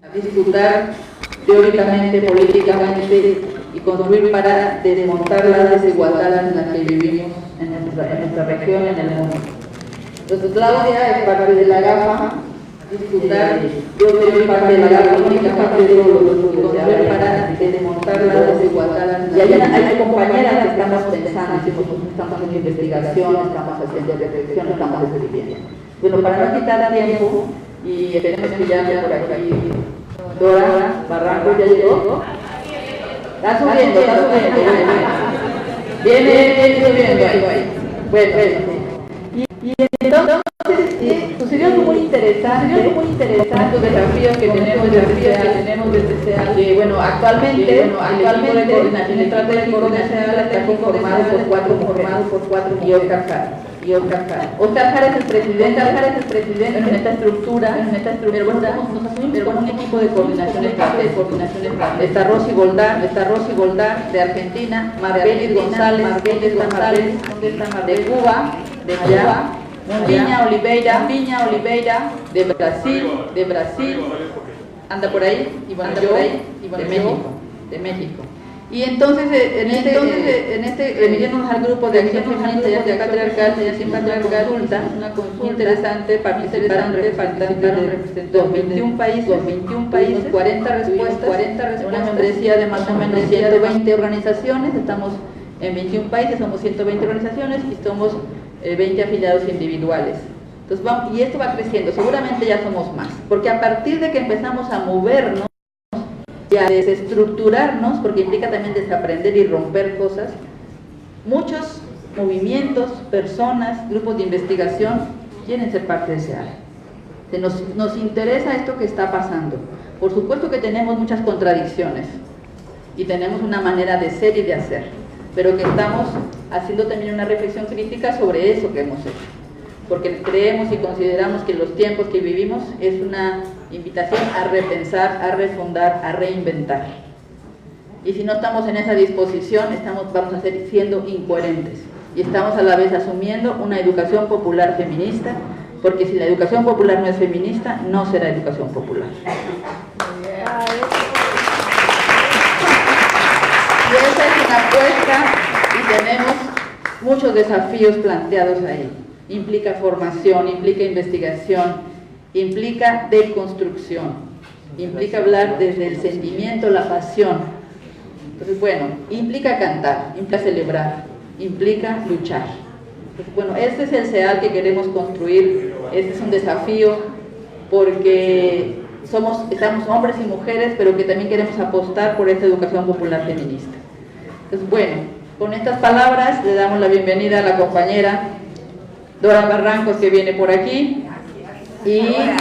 a disputar teóricamente, políticamente y construir para desmontar las desigualdades en las que vivimos en nuestra región, en el mundo. Entonces Claudia es parte de la GAFA, disputar, yo soy parte de la GAFA, única parte de construir para desmontar las desigualdades. Y hay compañeras que estamos pensando, estamos haciendo investigación, estamos haciendo reflexión, estamos escribiendo. Bueno, para no quitar tiempo, y esperemos que ya sea por aquí. Dora Barranco ya llegó. Está subiendo. Viene subiendo ahí. Bueno. Y entonces sucedió algo muy interesante, los desafíos que tenemos desde SEA, que bueno, actualmente el equipo de coordinación estratégica está conformado por cuatro y Oscar Jara es el presidente en esta estructura, pero bueno, nos asumimos con un equipo de coordinación estratégica. Está Rosy Goldar de Argentina, Marbelis González de Cuba, Mundiña Oliveira de Brasil, anda por ahí, y bueno, de México. Y entonces, en este reunirnos al grupo de acción feminista y antipatriarcal, una consulta interesante, participaron de 21 países, 40 respuestas, una membresía de más o menos 120 organizaciones, estamos en 21 países, somos 120 organizaciones y somos 20 afiliados individuales. Entonces, y esto va creciendo, seguramente ya somos más, porque a partir de que empezamos a movernos y a desestructurarnos, porque implica también desaprender y romper cosas, muchos movimientos, personas, grupos de investigación quieren ser parte de ese área. Nos interesa esto que está pasando. Por supuesto que tenemos muchas contradicciones y tenemos una manera de ser y de hacer, pero que estamos haciendo también una reflexión crítica sobre eso que hemos hecho, porque creemos y consideramos que los tiempos que vivimos es una invitación a repensar, a refundar, a reinventar. Y si no estamos en esa disposición, vamos a seguir siendo incoherentes. Y estamos a la vez asumiendo una educación popular feminista, porque si la educación popular no es feminista, no será educación popular. Y esa es una apuesta y tenemos muchos desafíos planteados ahí. Implica formación, implica investigación, implica deconstrucción, implica hablar desde el sentimiento, la pasión. Entonces, bueno, implica cantar, implica celebrar, implica luchar. Entonces, bueno, este es el SEAL que queremos construir, este es un desafío porque estamos hombres y mujeres, pero que también queremos apostar por esta educación popular feminista. Entonces, bueno, con estas palabras le damos la bienvenida a la compañera Dora Barrancos, que viene por aquí. Y bienvenida.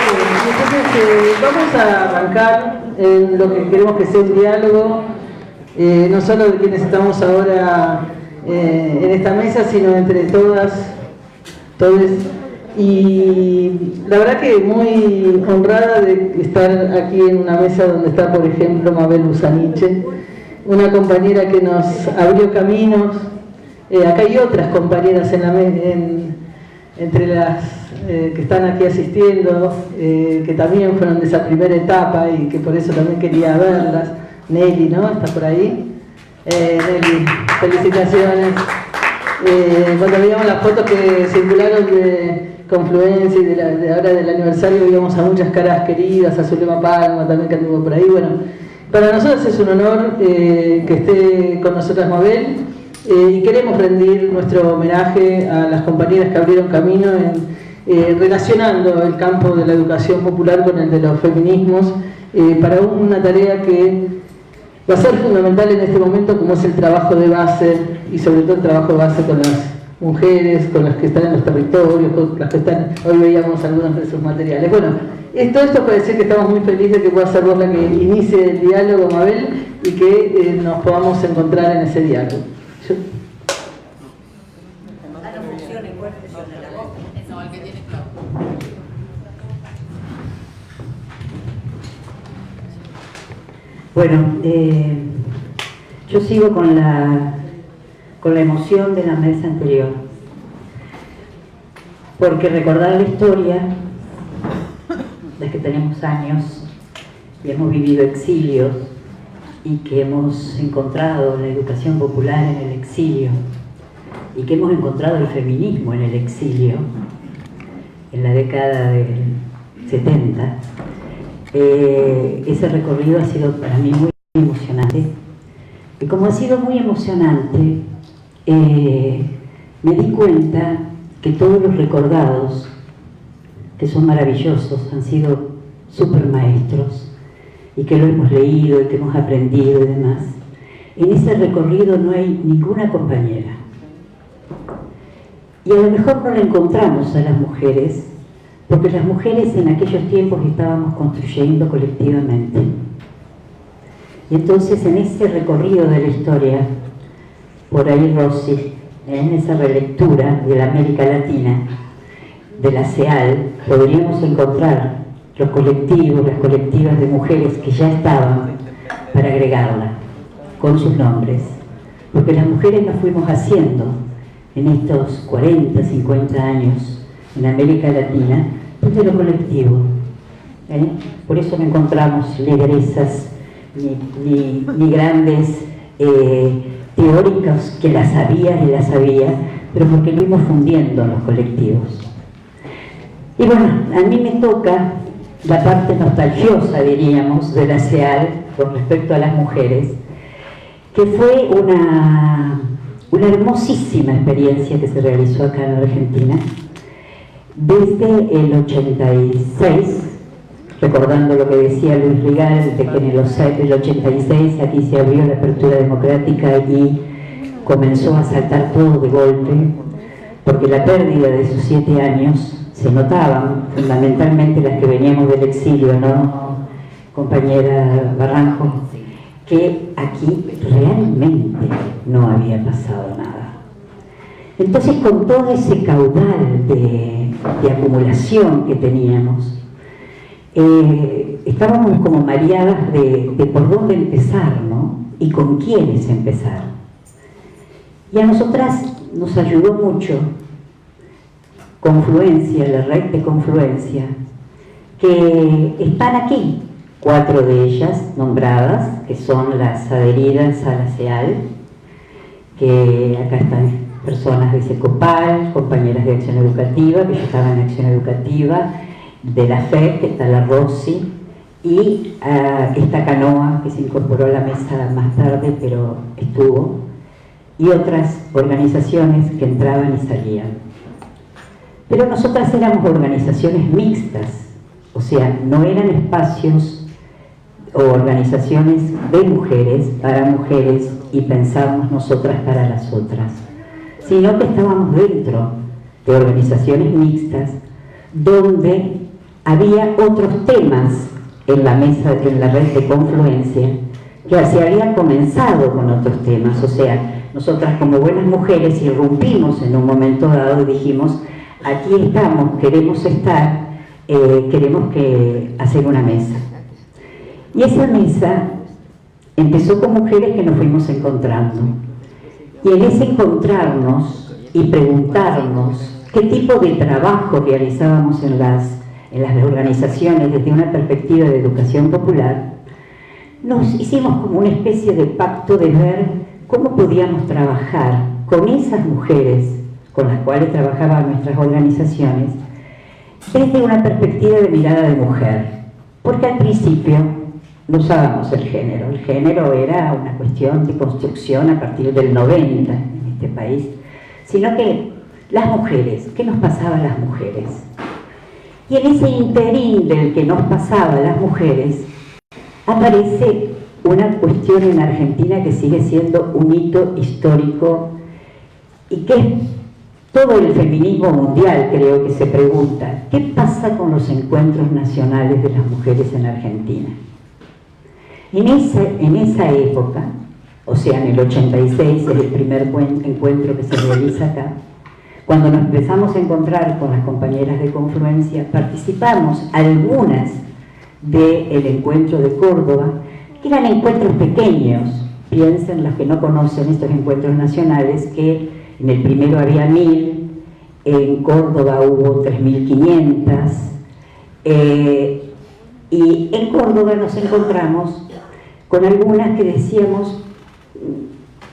Entonces vamos a arrancar en lo que queremos que sea un diálogo, no solo de quienes estamos ahora en esta mesa, sino entre todos. Y la verdad que muy honrada de estar aquí en una mesa donde está, por ejemplo, Mabel Busaniche, una compañera que nos abrió caminos. Acá hay otras compañeras entre las que están aquí asistiendo, que también fueron de esa primera etapa y que por eso también quería verlas. Nelly, ¿no? Está por ahí. Nelly, felicitaciones. Cuando veíamos las fotos que circularon de Confluencia y de ahora del aniversario, veíamos a muchas caras queridas, a Zulema Palma también que anduvo por ahí. Bueno, para nosotros es un honor que esté con nosotras Mabel. Y queremos rendir nuestro homenaje a las compañeras que abrieron camino relacionando el campo de la educación popular con el de los feminismos para una tarea que va a ser fundamental en este momento, como es el trabajo de base y sobre todo el trabajo de base con las mujeres, con las que están en los territorios, con las que están, hoy veíamos algunos de sus materiales. Bueno, todo esto para decir que estamos muy felices de que pueda ser vos la que inicie el diálogo, Mabel, y que nos podamos encontrar en ese diálogo. Bueno, yo sigo con la emoción de la mesa anterior. porque recordar la historia, las que tenemos años y hemos vivido exilios y que hemos encontrado la educación popular en el exilio y que hemos encontrado el feminismo en el exilio en la década del 70, ese recorrido ha sido para mí muy emocionante. Y como ha sido muy emocionante, me di cuenta que todos los recordados, que son maravillosos, han sido súper maestros, y que lo hemos leído y que hemos aprendido y demás. En ese recorrido no hay ninguna compañera. Y a lo mejor no la encontramos a las mujeres, porque las mujeres en aquellos tiempos estábamos construyendo colectivamente. Y entonces en ese recorrido de la historia, por ahí Rossi, en esa relectura de la América Latina, de la CEAL, podríamos encontrar los colectivos, las colectivas de mujeres que ya estaban para agregarla, con sus nombres. Porque las mujeres nos fuimos haciendo en estos 40, 50 años en América Latina, desde lo colectivo. Por eso no encontramos lideresas ni grandes teóricos que las sabían y las sabía, pero porque lo fuimos fundiendo en los colectivos. Y bueno, a mí me toca la parte nostalgiosa, diríamos, de la CEAL con respecto a las mujeres, que fue una hermosísima experiencia que se realizó acá en Argentina desde el 86, recordando lo que decía Luis Rigal, de que en el 86 aquí se abrió la apertura democrática y comenzó a saltar todo de golpe, porque la pérdida de esos 7 años se notaban, fundamentalmente las que veníamos del exilio, ¿no, compañera Barranjo? Que aquí realmente no había pasado nada. Entonces, con todo ese caudal de acumulación que teníamos, estábamos como mareadas de por dónde empezar, ¿no? Y con quiénes empezar. Y a nosotras nos ayudó mucho Confluencia, la red de Confluencia, que están aquí, 4 de ellas nombradas, que son las adheridas a la CEAL, que acá están personas de Secopal, compañeras de Acción Educativa, que ya estaban en Acción Educativa, de la FE, que está la Rossi, y esta Canoa, que se incorporó a la mesa más tarde, pero estuvo, y otras organizaciones que entraban y salían. Pero nosotras éramos organizaciones mixtas, o sea, no eran espacios o organizaciones de mujeres para mujeres y pensábamos nosotras para las otras, sino que estábamos dentro de organizaciones mixtas donde había otros temas en la mesa, en la red de Confluencia, que se había comenzado con otros temas. O sea, nosotras como buenas mujeres irrumpimos en un momento dado y dijimos: aquí estamos, queremos estar, queremos hacer una mesa. Y esa mesa empezó con mujeres que nos fuimos encontrando. Y en ese encontrarnos y preguntarnos qué tipo de trabajo realizábamos en las organizaciones desde una perspectiva de educación popular, nos hicimos como una especie de pacto de ver cómo podíamos trabajar con esas mujeres con las cuales trabajaban nuestras organizaciones desde una perspectiva de mirada de mujer. Porque al principio no usábamos el género era una cuestión de construcción a partir del 90 en este país, sino que las mujeres, ¿qué nos pasaba a las mujeres? Y en ese interín del que nos pasaba a las mujeres, aparece una cuestión en Argentina que sigue siendo un hito histórico y que es todo el feminismo mundial, creo que se pregunta: ¿qué pasa con los encuentros nacionales de las mujeres en Argentina? En esa época, o sea, en el 86, es el primer encuentro que se realiza acá, cuando nos empezamos a encontrar con las compañeras de Confluencia, participamos algunas del encuentro de Córdoba, que eran encuentros pequeños. Piensen, los que no conocen estos encuentros nacionales, que en el primero había 1000 en Córdoba hubo 3.500, y en Córdoba nos encontramos con algunas que decíamos,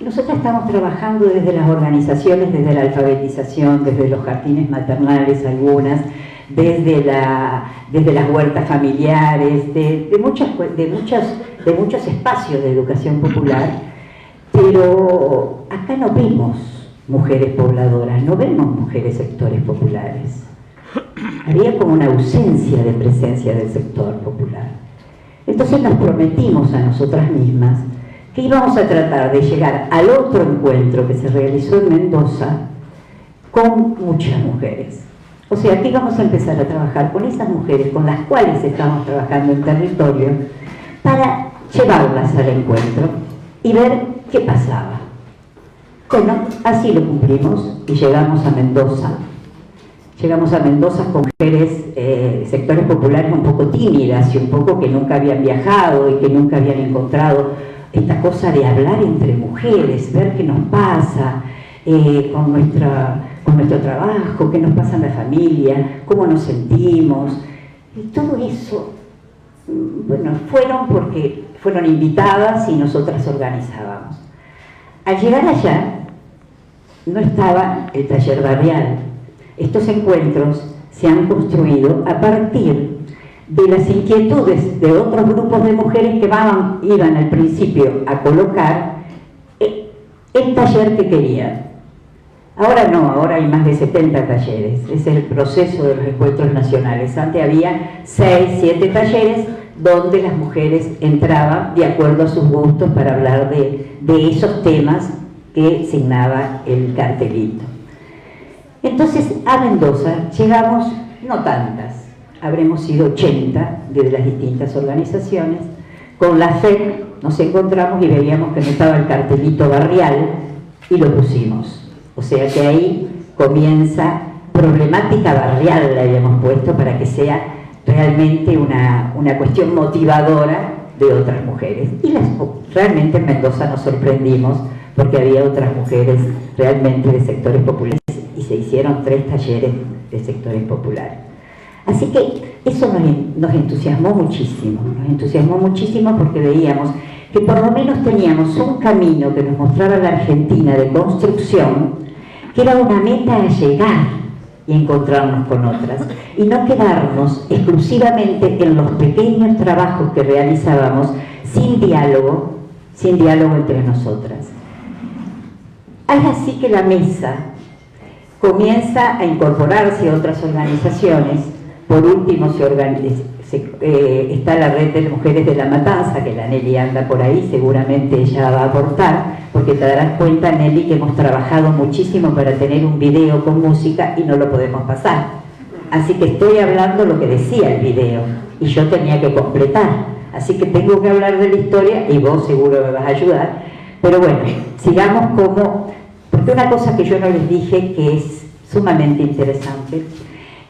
nosotros estamos trabajando desde las organizaciones, desde la alfabetización, desde los jardines maternales algunas, desde las huertas familiares, de muchos espacios de educación popular, pero acá no vemos mujeres pobladoras, no vemos mujeres sectores populares. Había como una ausencia de presencia del sector popular. Entonces nos prometimos a nosotras mismas que íbamos a tratar de llegar al otro encuentro que se realizó en Mendoza con muchas mujeres. O sea, que íbamos a empezar a trabajar con esas mujeres con las cuales estamos trabajando en territorio para llevarlas al encuentro y ver qué pasaba. Bueno, así lo cumplimos y llegamos a Mendoza. Llegamos a Mendoza con mujeres, sectores populares un poco tímidas y un poco que nunca habían viajado y que nunca habían encontrado esta cosa de hablar entre mujeres, ver qué nos pasa con nuestro trabajo, qué nos pasa en la familia, cómo nos sentimos. Y todo eso, bueno, fueron porque fueron invitadas y nosotras organizábamos. Al llegar allá, no estaba el taller barrial. Estos encuentros se han construido a partir de las inquietudes de otros grupos de mujeres que iban al principio a colocar el taller que querían. Ahora no, ahora hay más de 70 talleres. Es el proceso de los encuentros nacionales. Antes había 6, 7 talleres donde las mujeres entraban de acuerdo a sus gustos para hablar de esos temas que signaba el cartelito. Entonces a Mendoza llegamos, no tantas, habremos sido 80 de las distintas organizaciones. Con la FED nos encontramos y veíamos que no estaba el cartelito barrial y lo pusimos. O sea que ahí comienza problemática barrial, la habíamos puesto para que sea realmente una cuestión motivadora de otras mujeres. Y realmente en Mendoza nos sorprendimos porque había otras mujeres realmente de sectores populares y se hicieron 3 talleres de sectores populares. Así que eso nos entusiasmó muchísimo porque veíamos que por lo menos teníamos un camino que nos mostraba la Argentina de construcción, que era una meta a llegar y encontrarnos con otras, y no quedarnos exclusivamente en los pequeños trabajos que realizábamos sin diálogo entre nosotras. Es así que la mesa comienza a incorporarse a otras organizaciones. Por último está la red de mujeres de La Matanza, que la Nelly anda por ahí, seguramente ella va a aportar, porque te darás cuenta, Nelly, que hemos trabajado muchísimo para tener un video con música y no lo podemos pasar. Así que estoy hablando lo que decía el video y yo tenía que completar. Así que tengo que hablar de la historia y vos seguro me vas a ayudar. Pero bueno, sigamos porque una cosa que yo no les dije que es sumamente interesante,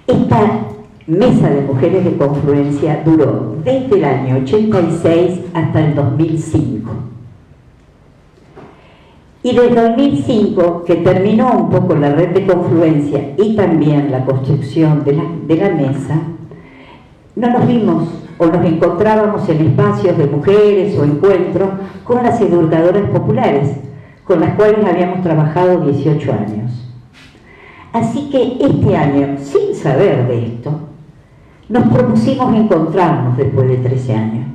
esta mesa de mujeres de confluencia duró desde el año 86 hasta el 2005. Y desde 2005, que terminó un poco la red de confluencia y también la construcción de la mesa, no nos vimos o nos encontrábamos en espacios de mujeres o encuentros con las educadoras populares, con las cuales habíamos trabajado 18 años. Así que este año, sin saber de esto, nos propusimos encontrarnos después de 13 años,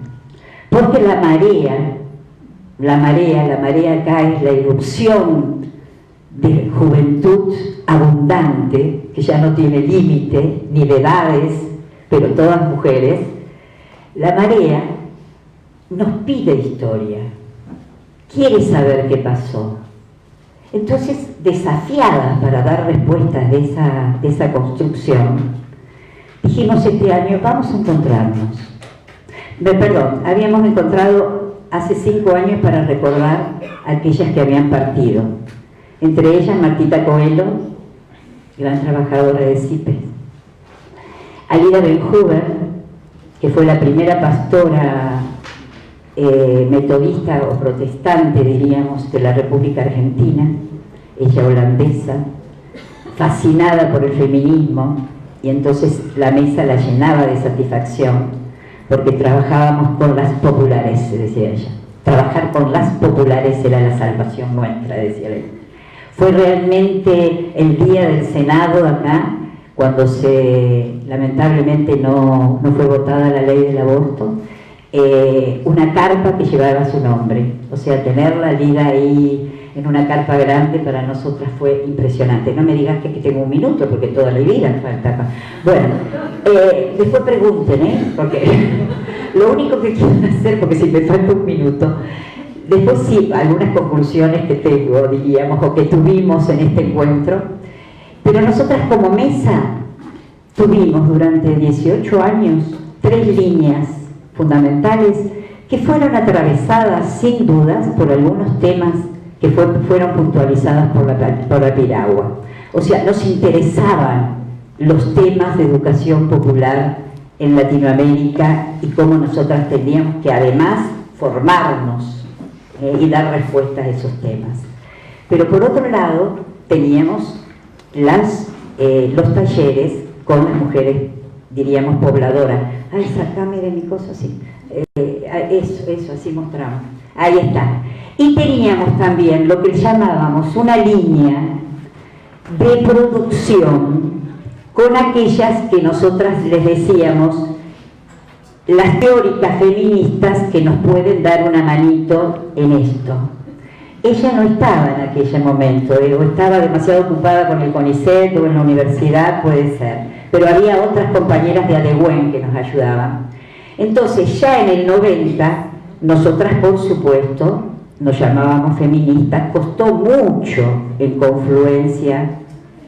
porque la marea acá es la irrupción de juventud abundante, que ya no tiene límite ni de edades, pero todas mujeres. La marea nos pide historia, quiere saber qué pasó. Entonces, desafiadas para dar respuestas de esa construcción, dijimos este año, vamos a encontrarnos. Habíamos encontrado hace 5 años para recordar a aquellas que habían partido. Entre ellas Martita Coelho, gran trabajadora de CIPES. Alida Benhuber, que fue la primera pastora metodista o protestante, diríamos, de la República Argentina, ella holandesa. fascinada por el feminismo, y entonces la mesa la llenaba de satisfacción, porque trabajábamos con las populares, decía ella. Trabajar con las populares era la salvación nuestra, decía ella. Fue realmente el día del Senado acá, cuando lamentablemente no fue votada la ley del aborto, una carpa que llevaba su nombre. O sea, tenerla lida ahí en una carpa grande para nosotras fue impresionante. No me digas que tengo un minuto, porque toda la vida falta acá. Bueno, después pregunten, porque lo único que quiero hacer, porque si me falta un minuto, después sí, algunas conclusiones que tengo, diríamos, o que tuvimos en este encuentro, pero nosotras como mesa tuvimos durante 18 años 3 líneas fundamentales que fueron atravesadas sin dudas por algunos temas que fueron puntualizados por la piragua. O sea, nos interesaban los temas de educación popular en Latinoamérica y cómo nosotras teníamos que además formarnos y dar respuesta a esos temas. Pero por otro lado teníamos los talleres con las mujeres, diríamos, pobladoras. Ay, sacame de mi cosa así. Eso, así mostramos. Ahí está. Y teníamos también lo que llamábamos una línea de producción con aquellas que nosotras les decíamos las teóricas feministas que nos pueden dar una manito en esto. Ella no estaba en aquel momento, o estaba demasiado ocupada con el CONICET o en la universidad, puede ser, pero había otras compañeras de ADEWEN que nos ayudaban. Entonces, ya en el 90, nosotras, por supuesto, nos llamábamos feministas. Costó mucho en Confluencia,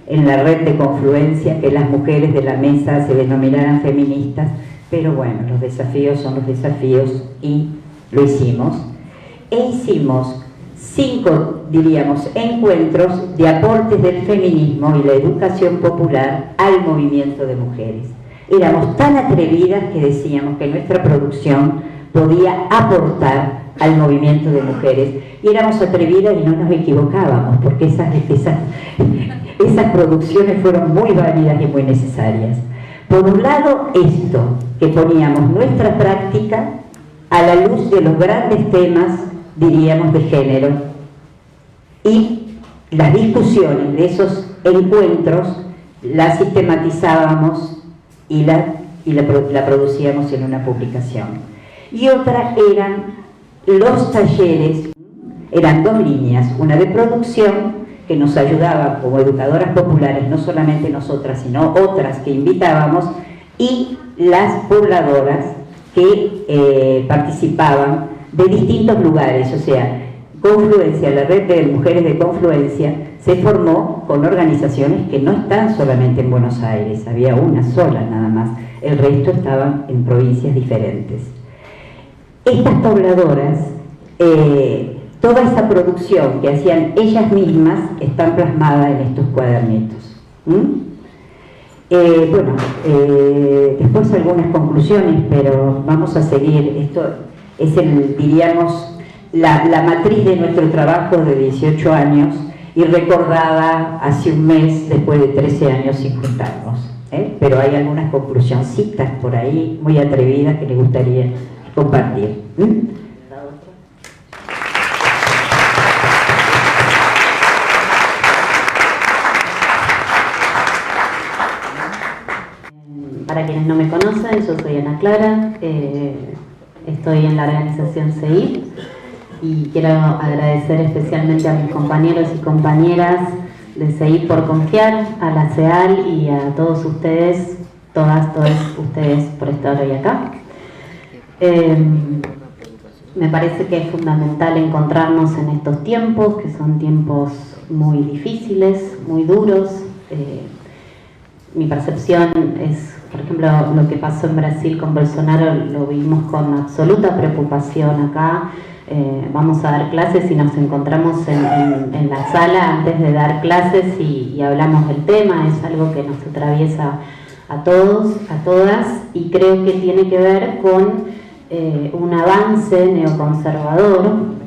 en la red de Confluencia, que las mujeres de la mesa se denominaran feministas, pero bueno, los desafíos son los desafíos y lo hicimos. E hicimos 5, diríamos, encuentros de aportes del feminismo y la educación popular al movimiento de mujeres. Éramos tan atrevidas que decíamos que nuestra producción podía aportar al movimiento de mujeres. Y éramos atrevidas y no nos equivocábamos, porque esas producciones fueron muy válidas y muy necesarias. Por un lado, esto, que poníamos nuestra práctica a la luz de los grandes temas, diríamos, de género, y las discusiones de esos encuentros las sistematizábamos y la producíamos en una publicación. Y otra eran los talleres, eran 2 líneas, una de producción que nos ayudaba como educadoras populares, no solamente nosotras, sino otras que invitábamos, y las pobladoras que participaban de distintos lugares. O sea, Confluencia, la red de mujeres de Confluencia, se formó con organizaciones que no están solamente en Buenos Aires, había una sola nada más, el resto estaban en provincias diferentes. Estas pobladoras, toda esa producción que hacían ellas mismas, están plasmadas en estos cuadernitos. Después algunas conclusiones, pero vamos a seguir. Esto es diríamos, la matriz de nuestro trabajo de 18 años y recordada hace un mes después de 13 años sin juntarnos. Pero hay algunas conclusioncitas por ahí muy atrevidas que les gustaría compartir. Para quienes no me conocen, yo soy Ana Clara, estoy en la organización CEIP y quiero agradecer especialmente a mis compañeros y compañeras de CEIP por confiar, a la CEAL y a todos ustedes, todos ustedes por estar hoy acá. Me parece que es fundamental encontrarnos en estos tiempos, que son tiempos muy difíciles, muy duros. Mi percepción es, por ejemplo, lo que pasó en Brasil con Bolsonaro, lo vimos con absoluta preocupación acá. Vamos a dar clases y nos encontramos en la sala antes de dar clases y hablamos del tema. Es algo que nos atraviesa a todos, a todas, y creo que tiene que ver con un avance neoconservador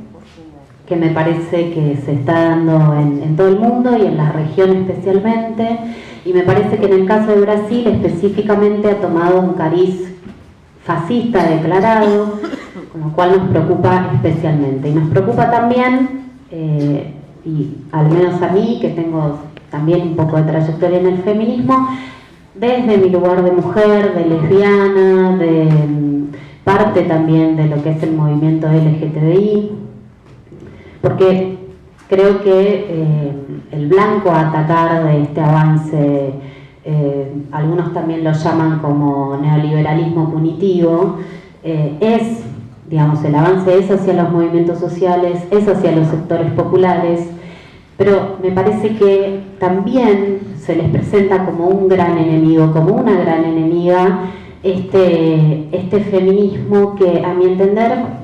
que me parece que se está dando en todo el mundo y en la región especialmente, y me parece que en el caso de Brasil específicamente ha tomado un cariz fascista declarado, con lo cual nos preocupa especialmente. Y nos preocupa también, y al menos a mí, que tengo también un poco de trayectoria en el feminismo, desde mi lugar de mujer, de lesbiana, de parte también de lo que es el movimiento LGTBI, porque creo que el blanco a atacar de este avance, algunos también lo llaman como neoliberalismo punitivo, digamos, el avance es hacia los movimientos sociales, es hacia los sectores populares, pero me parece que también se les presenta como un gran enemigo, como una gran enemiga, este feminismo que, a mi entender,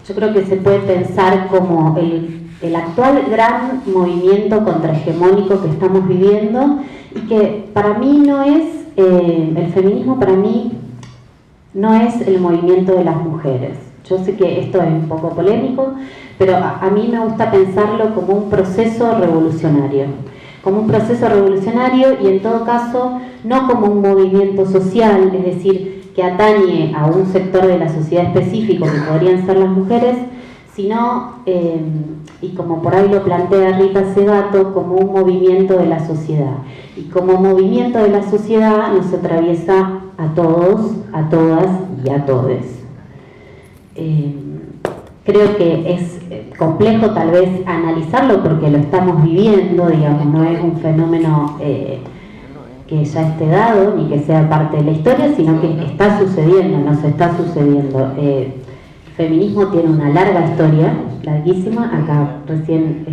yo creo que se puede pensar como el actual gran movimiento contrahegemónico que estamos viviendo, y que para mí no es, el feminismo para mí no es el movimiento de las mujeres. Yo sé que esto es un poco polémico, pero a mí me gusta pensarlo como un proceso revolucionario. Como un proceso revolucionario, y en todo caso no como un movimiento social, es decir, que atañe a un sector de la sociedad específico que podrían ser las mujeres, sino, y como por ahí lo plantea Rita Segato, como un movimiento de la sociedad. Y como movimiento de la sociedad nos atraviesa a todos, a todas y a todes. Creo que es complejo tal vez analizarlo porque lo estamos viviendo, digamos, no es un fenómeno que ya esté dado ni que sea parte de la historia, sino que está sucediendo, nos está sucediendo. El feminismo tiene una larga historia, larguísima. Acá recién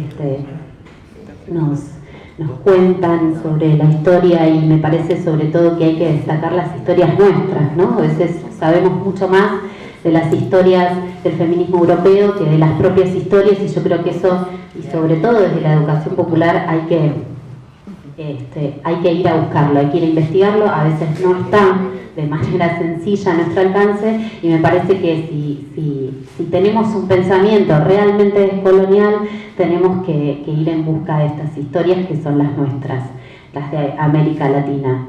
nos cuentan sobre la historia, y me parece sobre todo que hay que destacar las historias nuestras, ¿no? A veces sabemos mucho más de las historias del feminismo europeo que de las propias historias, y yo creo que eso, y sobre todo desde la educación popular, hay que ir a buscarlo, hay que ir a investigarlo. A veces no está de manera sencilla a nuestro alcance, y me parece que si tenemos un pensamiento realmente descolonial, tenemos que ir en busca de estas historias que son las nuestras, las de América Latina.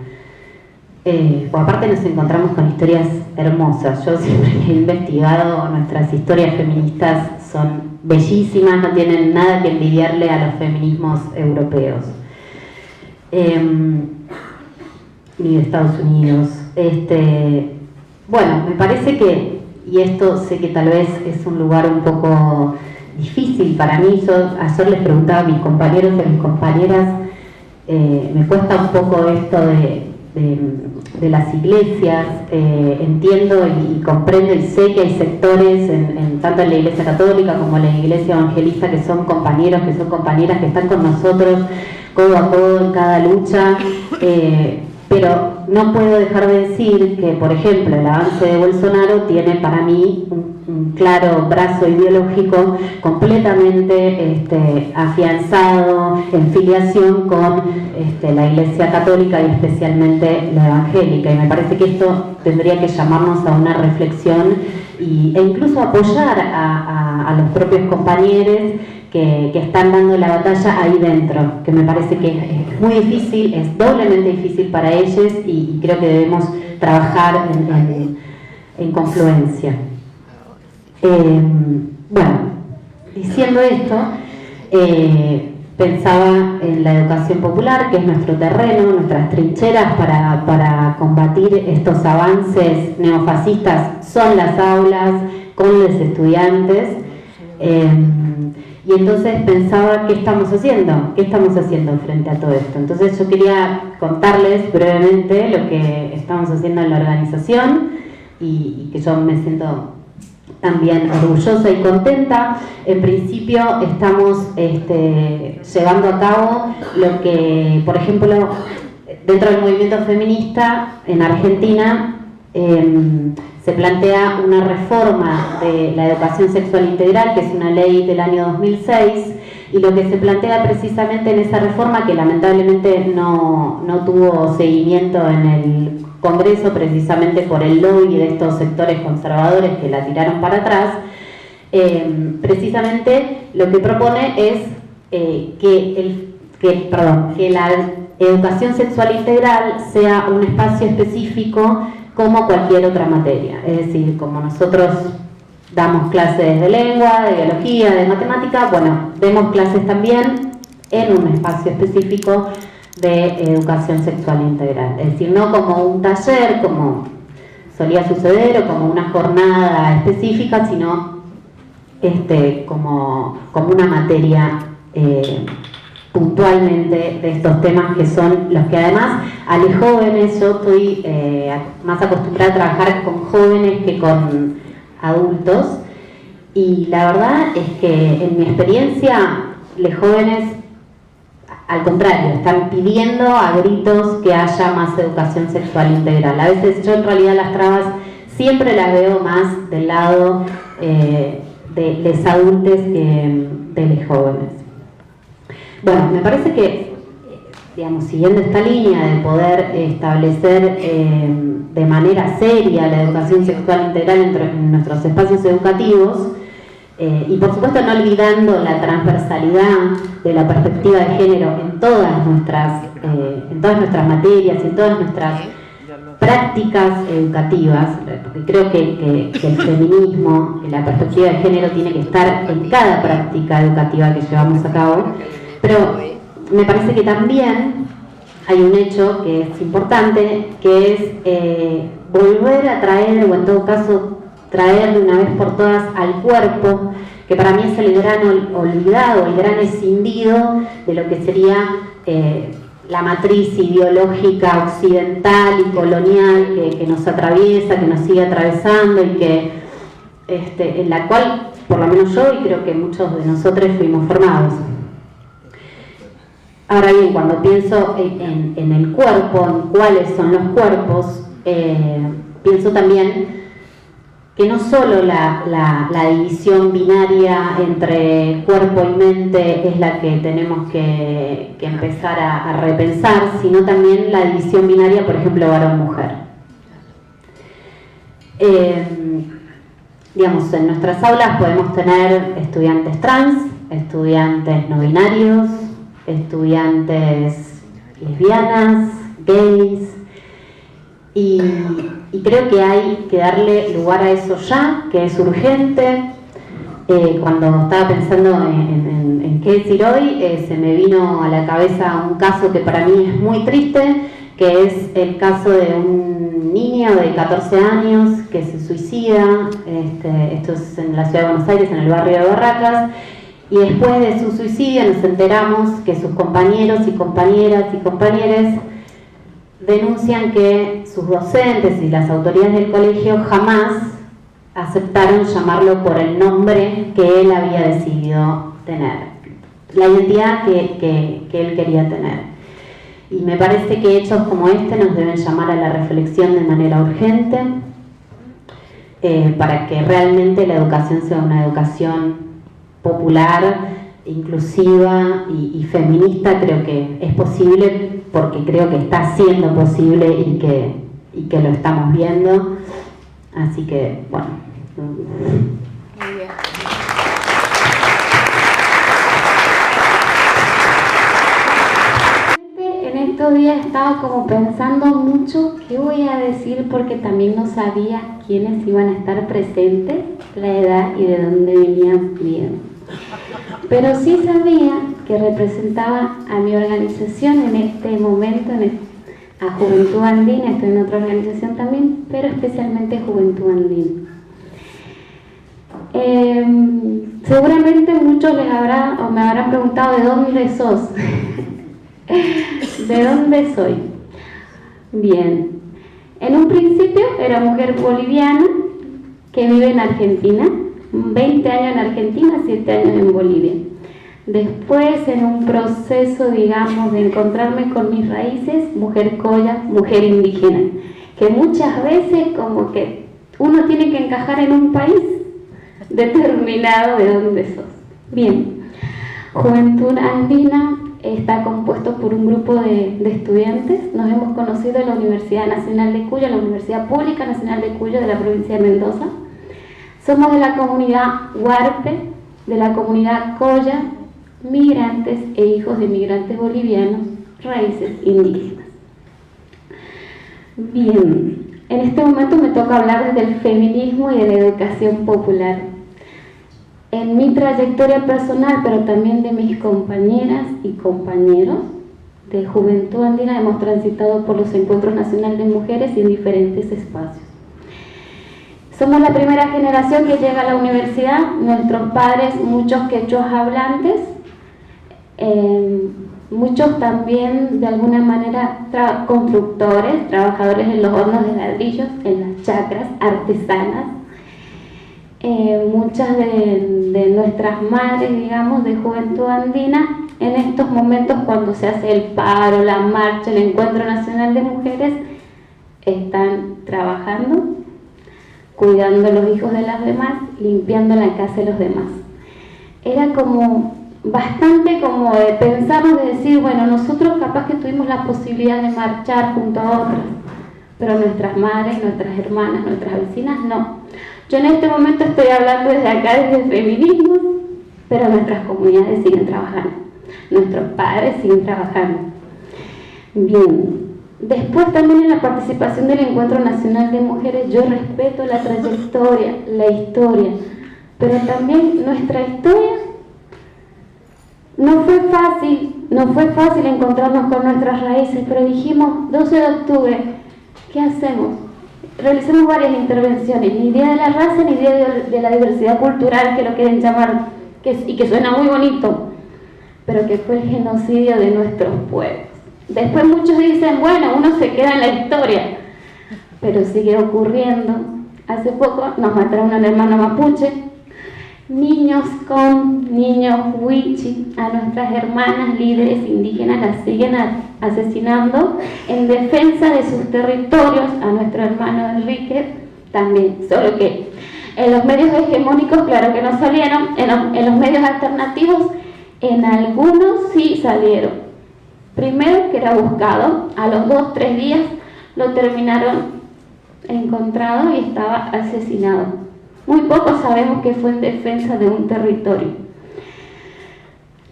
Pues aparte nos encontramos con historias hermosas. Yo siempre que he investigado, nuestras historias feministas son bellísimas, no tienen nada que envidiarle a los feminismos europeos, ni de Estados Unidos. Bueno, me parece que, y esto sé que tal vez es un lugar un poco difícil para mí, yo ayer les preguntaba a mis compañeros y a mis compañeras, me cuesta un poco esto de las iglesias, entiendo y comprendo y sé que hay sectores, tanto en la Iglesia Católica como en la Iglesia Evangelista, que son compañeros, que son compañeras, que están con nosotros codo a codo en cada lucha, pero no puedo dejar de decir que, por ejemplo, el avance de Bolsonaro tiene para mí un claro brazo ideológico completamente afianzado en filiación con la Iglesia Católica y especialmente la evangélica, y me parece que esto tendría que llamarnos a una reflexión e incluso apoyar a los propios compañeros que están dando la batalla ahí dentro, que me parece que es muy difícil, es doblemente difícil para ellos, y creo que debemos trabajar en confluencia. Bueno, diciendo esto, pensaba en la educación popular, que es nuestro terreno, nuestras trincheras para combatir estos avances neofascistas son las aulas, con los estudiantes. Y entonces pensaba, ¿qué estamos haciendo? ¿Qué estamos haciendo frente a todo esto? Entonces yo quería contarles brevemente lo que estamos haciendo en la organización, y que yo me siento también orgullosa y contenta. En principio estamos llevando a cabo lo que, por ejemplo, dentro del movimiento feminista en Argentina, se plantea una reforma de la educación sexual integral, que es una ley del año 2006, y lo que se plantea precisamente en esa reforma, que lamentablemente no tuvo seguimiento en el Congreso precisamente por el lobby de estos sectores conservadores que la tiraron para atrás, precisamente lo que propone es que la educación sexual integral sea un espacio específico como cualquier otra materia. Es decir, como nosotros damos clases de lengua, de biología, de matemática, bueno, demos clases también en un espacio específico de educación sexual integral. Es decir, no como un taller, como solía suceder, o como una jornada específica, sino como una materia puntualmente de estos temas, que son los que además a los jóvenes, yo estoy más acostumbrada a trabajar con jóvenes que con adultos, y la verdad es que en mi experiencia los jóvenes, al contrario, están pidiendo a gritos que haya más educación sexual integral. A veces yo en realidad las trabas siempre las veo más del lado de los adultos que de los jóvenes. Bueno, me parece que, digamos, siguiendo esta línea de poder establecer de manera seria la educación sexual integral en nuestros espacios educativos, y por supuesto no olvidando la transversalidad de la perspectiva de género en todas nuestras materias, en todas nuestras prácticas educativas, porque creo que el feminismo, la perspectiva de género tiene que estar en cada práctica educativa que llevamos a cabo, pero me parece que también hay un hecho que es importante, que es volver a traer, o en todo caso traer de una vez por todas al cuerpo, que para mí es el gran olvidado, el gran escindido de lo que sería la matriz ideológica occidental y colonial que nos atraviesa, que nos sigue atravesando, y que en la cual, por lo menos yo y creo que muchos de nosotros fuimos formados. Ahora bien, cuando pienso en el cuerpo, en cuáles son los cuerpos, pienso también que no solo la división binaria entre cuerpo y mente es la que tenemos que empezar a repensar, sino también la división binaria, por ejemplo, varón-mujer. Digamos, en nuestras aulas podemos tener estudiantes trans, estudiantes no binarios, estudiantes lesbianas, gays, y creo que hay que darle lugar a eso ya, que es urgente. Cuando estaba pensando en qué decir hoy, se me vino a la cabeza un caso que para mí es muy triste, que es el caso de un niño de 14 años que se suicida. Esto es en la ciudad de Buenos Aires, en el barrio de Barracas, y después de su suicidio nos enteramos que sus compañeros y compañeras y compañeros denuncian que sus docentes y las autoridades del colegio jamás aceptaron llamarlo por el nombre que él había decidido tener, la identidad que él quería tener. Y me parece que hechos como este nos deben llamar a la reflexión de manera urgente, para que realmente la educación sea una educación popular, inclusiva y feminista. Creo que es posible, porque creo que está siendo posible y que lo estamos viendo. Así que, bueno. Muy bien. En estos días estaba como pensando mucho qué voy a decir, porque también no sabía quiénes iban a estar presentes, la edad y de dónde venían bien. Pero sí sabía que representaba a mi organización en este momento, a Juventud Andina. Estoy en otra organización también, pero especialmente Juventud Andina. Seguramente muchos me habrán preguntado ¿de dónde sos? ¿De dónde soy? Bien, en un principio era mujer boliviana que vive en Argentina, 20 años en Argentina, 7 años en Bolivia. Después, en un proceso, digamos, de encontrarme con mis raíces, mujer colla, mujer indígena, que muchas veces como que uno tiene que encajar en un país determinado de dónde sos. Bien, Juventud Andina está compuesto por un grupo de estudiantes. Nos hemos conocido en la Universidad Nacional de Cuyo, la Universidad Pública Nacional de Cuyo de la provincia de Mendoza. Somos de la comunidad Huarpe, de la comunidad Colla, migrantes e hijos de migrantes bolivianos, raíces indígenas. Bien, en este momento me toca hablar del feminismo y de la educación popular. En mi trayectoria personal, pero también de mis compañeras y compañeros de Juventud Andina, hemos transitado por los encuentros nacionales de mujeres y en diferentes espacios. Somos la primera generación que llega a la universidad, nuestros padres, muchos quechuas hablantes, muchos también de alguna manera constructores, trabajadores en los hornos de ladrillos, en las chacras, artesanas. Muchas de nuestras madres, digamos, de Juventud Andina, en estos momentos cuando se hace el paro, la marcha, el Encuentro Nacional de Mujeres, están trabajando, cuidando a los hijos de las demás, limpiando la casa de los demás. Era como bastante como de pensarnos, de decir, bueno, nosotros capaz que tuvimos la posibilidad de marchar junto a otras, pero nuestras madres, nuestras hermanas, nuestras vecinas, no. Yo en este momento estoy hablando desde acá, desde el feminismo, pero nuestras comunidades siguen trabajando, nuestros padres siguen trabajando. Bien, después también en la participación del Encuentro Nacional de Mujeres, yo respeto la trayectoria, la historia, pero también nuestra historia. No fue fácil encontrarnos con nuestras raíces, pero dijimos, 12 de octubre, ¿qué hacemos? Realizamos varias intervenciones, ni Día de la Raza, ni Día de la Diversidad Cultural, que lo quieren llamar, y que suena muy bonito, pero que fue el genocidio de nuestros pueblos. Después muchos dicen, bueno, uno se queda en la historia, pero sigue ocurriendo. Hace poco nos mataron a un hermano mapuche, niños huichi, a nuestras hermanas líderes indígenas las siguen asesinando en defensa de sus territorios, a nuestro hermano Enrique también, solo que en los medios hegemónicos claro que no salieron, en los medios alternativos en algunos sí salieron. Primero que era buscado, a los 2-3 días lo terminaron encontrado y estaba asesinado. Muy poco sabemos que fue en defensa de un territorio.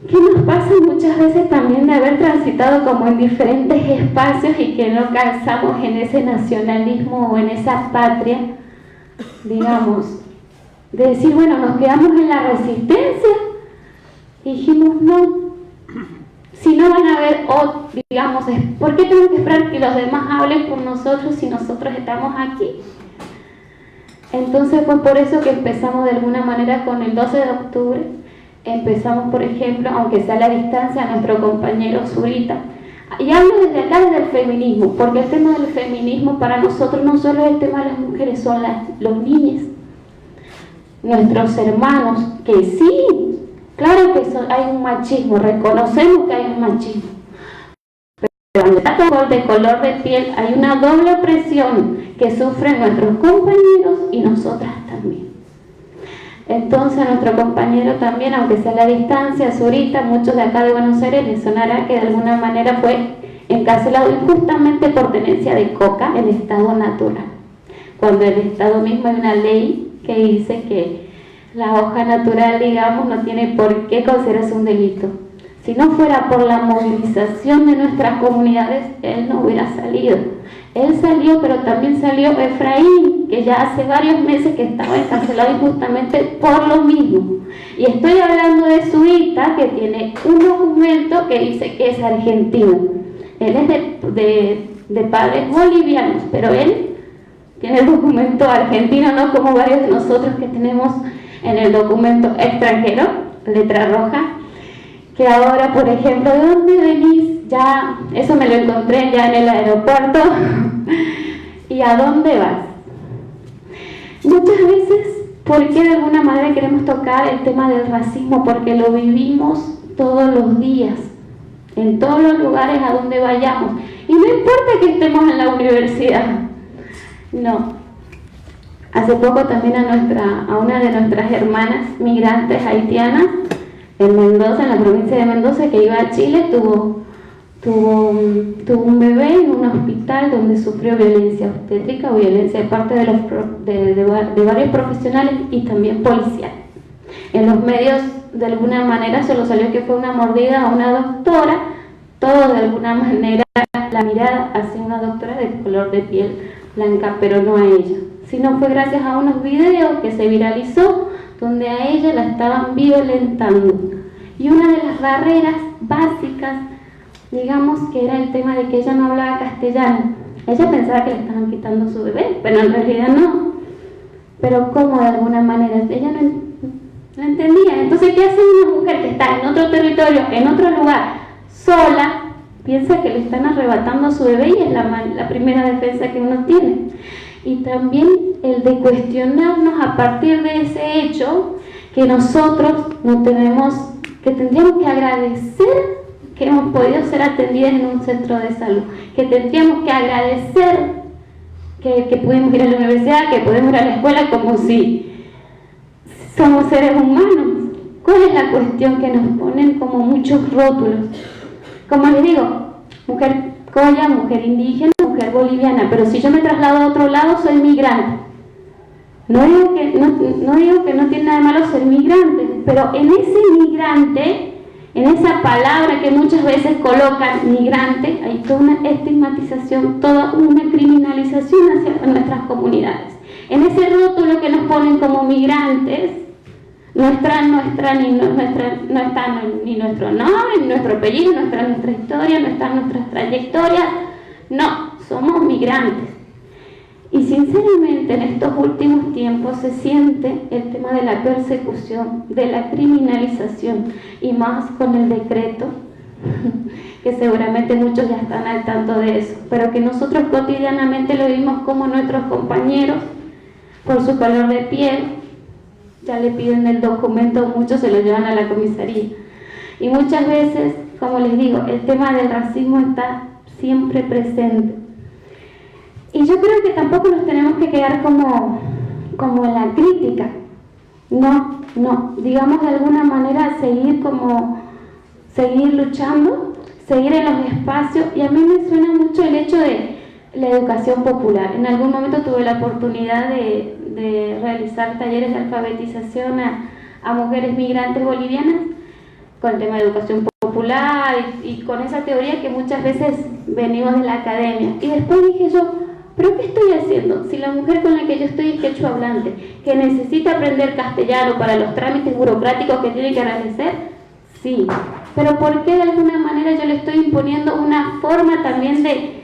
¿Qué nos pasa muchas veces también de haber transitado como en diferentes espacios y que no calzamos en ese nacionalismo o en esa patria, digamos, de decir, bueno, nos quedamos en la resistencia y dijimos, no, si no van a ver, digamos, ¿por qué tenemos que esperar que los demás hablen por nosotros si nosotros estamos aquí? Entonces fue por eso que empezamos de alguna manera con el 12 de octubre, empezamos por ejemplo, aunque sea a la distancia, a nuestro compañero Zurita, y hablo desde acá, desde el feminismo, porque el tema del feminismo para nosotros no solo es el tema de las mujeres, son los niños, nuestros hermanos, que sí, claro que hay un machismo, reconocemos que hay un machismo, pero cuando está de color de piel hay una doble opresión que sufren nuestros compañeros y nosotras también. Entonces a nuestro compañero también, aunque sea a la distancia, Zurita, muchos de acá de Buenos Aires les sonará que de alguna manera fue encarcelado injustamente por tenencia de coca en estado natural, cuando el Estado mismo hay una ley que dice que la hoja natural, digamos, no tiene por qué considerarse un delito. Si no fuera por la movilización de nuestras comunidades, él no hubiera salido. Él salió, pero también salió Efraín, que ya hace varios meses que estaba encarcelado injustamente por lo mismo. Y estoy hablando de Zurita, que tiene un documento que dice que es argentino. Él es de padres bolivianos, pero él tiene el documento argentino, no como varios de nosotros que tenemos en el documento extranjero, letra roja, que ahora, por ejemplo, ¿de dónde venís? Ya, eso me lo encontré ya en el aeropuerto. ¿Y a dónde vas? Muchas veces, ¿por qué de alguna manera queremos tocar el tema del racismo? Porque lo vivimos todos los días, en todos los lugares a donde vayamos. Y no importa que estemos en la universidad. No. Hace poco también a una de nuestras hermanas migrantes haitianas, en Mendoza, en la provincia de Mendoza, que iba a Chile, tuvo tuvo un bebé en un hospital donde sufrió violencia obstétrica o violencia de parte de varios profesionales y también policiales. En los medios de alguna manera solo salió que fue una mordida a una doctora, todo de alguna manera la mirada hacia una doctora de color de piel blanca, pero no a ella, sino fue gracias a unos videos que se viralizó donde a ella la estaban violentando. Y una de las barreras básicas, digamos, que era el tema de que ella no hablaba castellano. Ella pensaba que le estaban quitando su bebé, pero en realidad no. Pero ¿cómo de alguna manera? Ella no entendía. Entonces, ¿qué hace una mujer que está en otro territorio, en otro lugar, sola? Piensa que le están arrebatando a su bebé y es la primera defensa que uno tiene. Y también el de cuestionarnos a partir de ese hecho que nosotros no tenemos, que tendríamos que agradecer que hemos podido ser atendidas en un centro de salud, que tendríamos que agradecer que pudimos ir a la universidad, que podemos ir a la escuela, como si somos seres humanos. ¿Cuál es la cuestión? Que nos ponen como muchos rótulos? Como les digo, mujer colla, mujer indígena, mujer boliviana, pero si yo me traslado a otro lado soy migrante. No digo que no tiene nada de malo ser migrante, pero en ese migrante, en esa palabra que muchas veces colocan migrante, hay toda una estigmatización, toda una criminalización hacia nuestras comunidades. En ese rótulo que nos ponen como migrantes, no está ni nuestro nombre, ni nuestro apellido, no está nuestra historia, no están nuestras trayectorias. No, somos migrantes. Y sinceramente en estos últimos tiempos se siente el tema de la persecución, de la criminalización, y más con el decreto, que seguramente muchos ya están al tanto de eso, pero que nosotros cotidianamente lo vimos como nuestros compañeros, por su color de piel, ya le piden el documento, muchos se lo llevan a la comisaría. Y muchas veces, como les digo, el tema del racismo está siempre presente. Y yo creo que tampoco nos tenemos que quedar como en la crítica. No, digamos de alguna manera seguir luchando, seguir en los espacios. Y a mí me suena mucho el hecho de la educación popular. En algún momento tuve la oportunidad de realizar talleres de alfabetización a mujeres migrantes bolivianas con el tema de educación popular y con esa teoría que muchas veces venimos de la academia. Y después dije yo, ¿pero qué estoy haciendo? Si la mujer con la que yo estoy es quechua hablante, que necesita aprender castellano para los trámites burocráticos que tiene que realizar, sí. Pero ¿por qué de alguna manera yo le estoy imponiendo una forma también de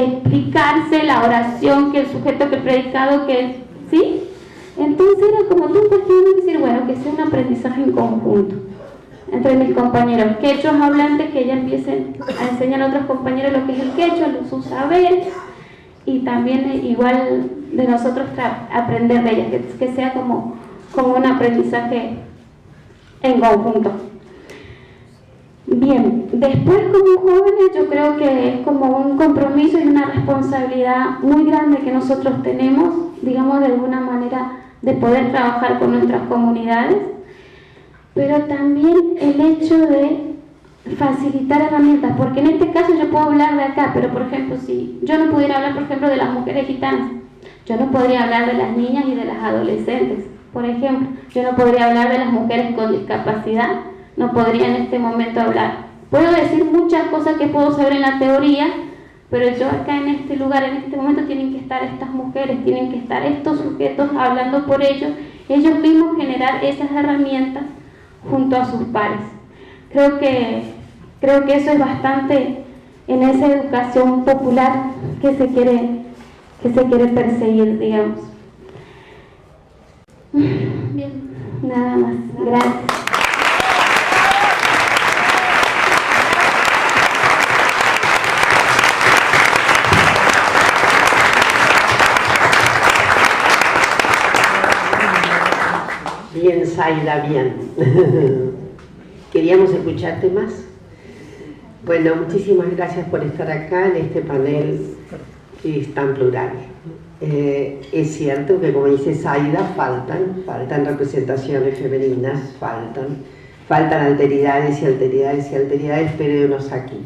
explicarse la oración, que el sujeto, que el predicado, que ¿sí? Entonces era como tú cuestión de decir, bueno, que sea un aprendizaje en conjunto entre mis compañeros quechuas hablantes, que ya empiecen a enseñar a otros compañeros lo que es el quechua, su saber, y también igual de nosotros aprender de ellas, que sea como un aprendizaje en conjunto. Bien, después como jóvenes yo creo que es como un compromiso y una responsabilidad muy grande que nosotros tenemos, digamos de alguna manera, de poder trabajar con nuestras comunidades, pero también el hecho de facilitar herramientas, porque en este caso yo puedo hablar de acá, pero por ejemplo si yo no pudiera hablar por ejemplo de las mujeres gitanas, yo no podría hablar de las niñas y de las adolescentes, por ejemplo, yo no podría hablar de las mujeres con discapacidad, no podría en este momento hablar. Puedo decir muchas cosas que puedo saber en la teoría, pero yo acá en este lugar, en este momento tienen que estar estas mujeres, tienen que estar estos sujetos hablando por ellos mismos generar esas herramientas junto a sus pares. Creo que eso es bastante en esa educación popular que se quiere perseguir, digamos. Bien, nada más. Gracias. Bien, Zaida, bien. Queríamos escucharte más. Bueno, muchísimas gracias por estar acá en este panel que es tan plural. Es cierto que, como dice Zaida, faltan representaciones femeninas, faltan alteridades y alteridades y alteridades, pero hay unos aquí.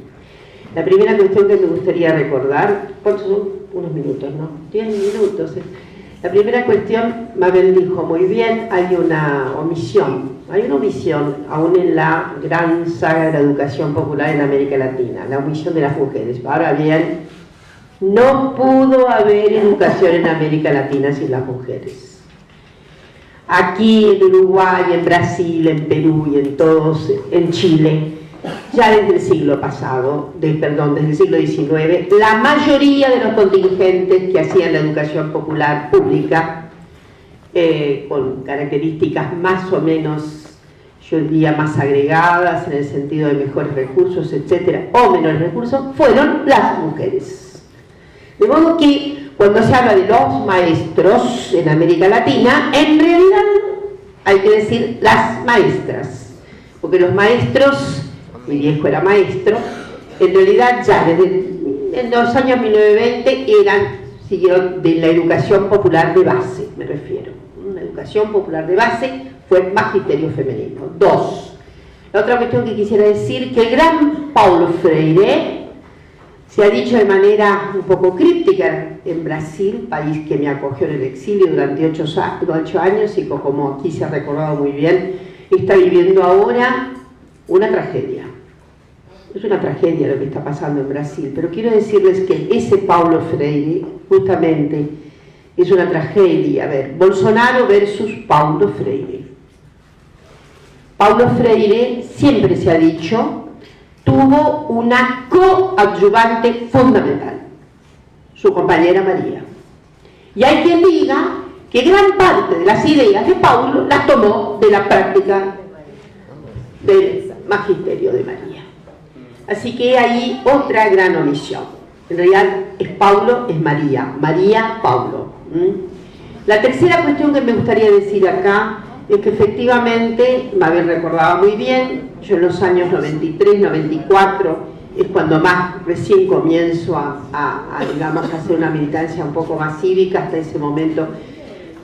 La primera cuestión que me gustaría recordar, ¿cuántos son? Unos minutos, ¿no? 10 minutos. La primera cuestión, Mabel dijo muy bien, hay una omisión aún en la gran saga de la educación popular en América Latina, la omisión de las mujeres. Ahora bien, no pudo haber educación en América Latina sin las mujeres. Aquí en Uruguay, en Brasil, en Perú y en Chile, ya desde el siglo pasado, desde el siglo XIX, la mayoría de los contingentes que hacían la educación popular pública, con características más o menos, yo diría, más agregadas, en el sentido de mejores recursos, etcétera, o menores recursos, fueron las mujeres. De modo que cuando se habla de los maestros en América Latina, en realidad hay que decir las maestras, porque los maestros, mi viejo era maestro, en realidad ya en los años 1920 siguieron de la educación popular de base, me refiero. La educación popular de base fue magisterio femenino. 2. La otra cuestión que quisiera decir, que el gran Paulo Freire, se ha dicho de manera un poco críptica en Brasil, país que me acogió en el exilio durante 8 años y como aquí se ha recordado muy bien, está viviendo ahora una tragedia. Es una tragedia lo que está pasando en Brasil, pero quiero decirles que ese Paulo Freire, justamente, es una tragedia. A ver, Bolsonaro versus Paulo Freire. Paulo Freire, siempre se ha dicho, tuvo una coadyuvante fundamental, su compañera María. Y hay quien diga que gran parte de las ideas de Paulo las tomó de la práctica del magisterio de María. Así que hay otra gran omisión. En realidad es Paulo, es María. María, Paulo. La tercera cuestión que me gustaría decir acá es que efectivamente, Mabel recordaba muy bien, yo en los años 93, 94, es cuando más recién comienzo digamos, a hacer una militancia un poco más cívica. Hasta ese momento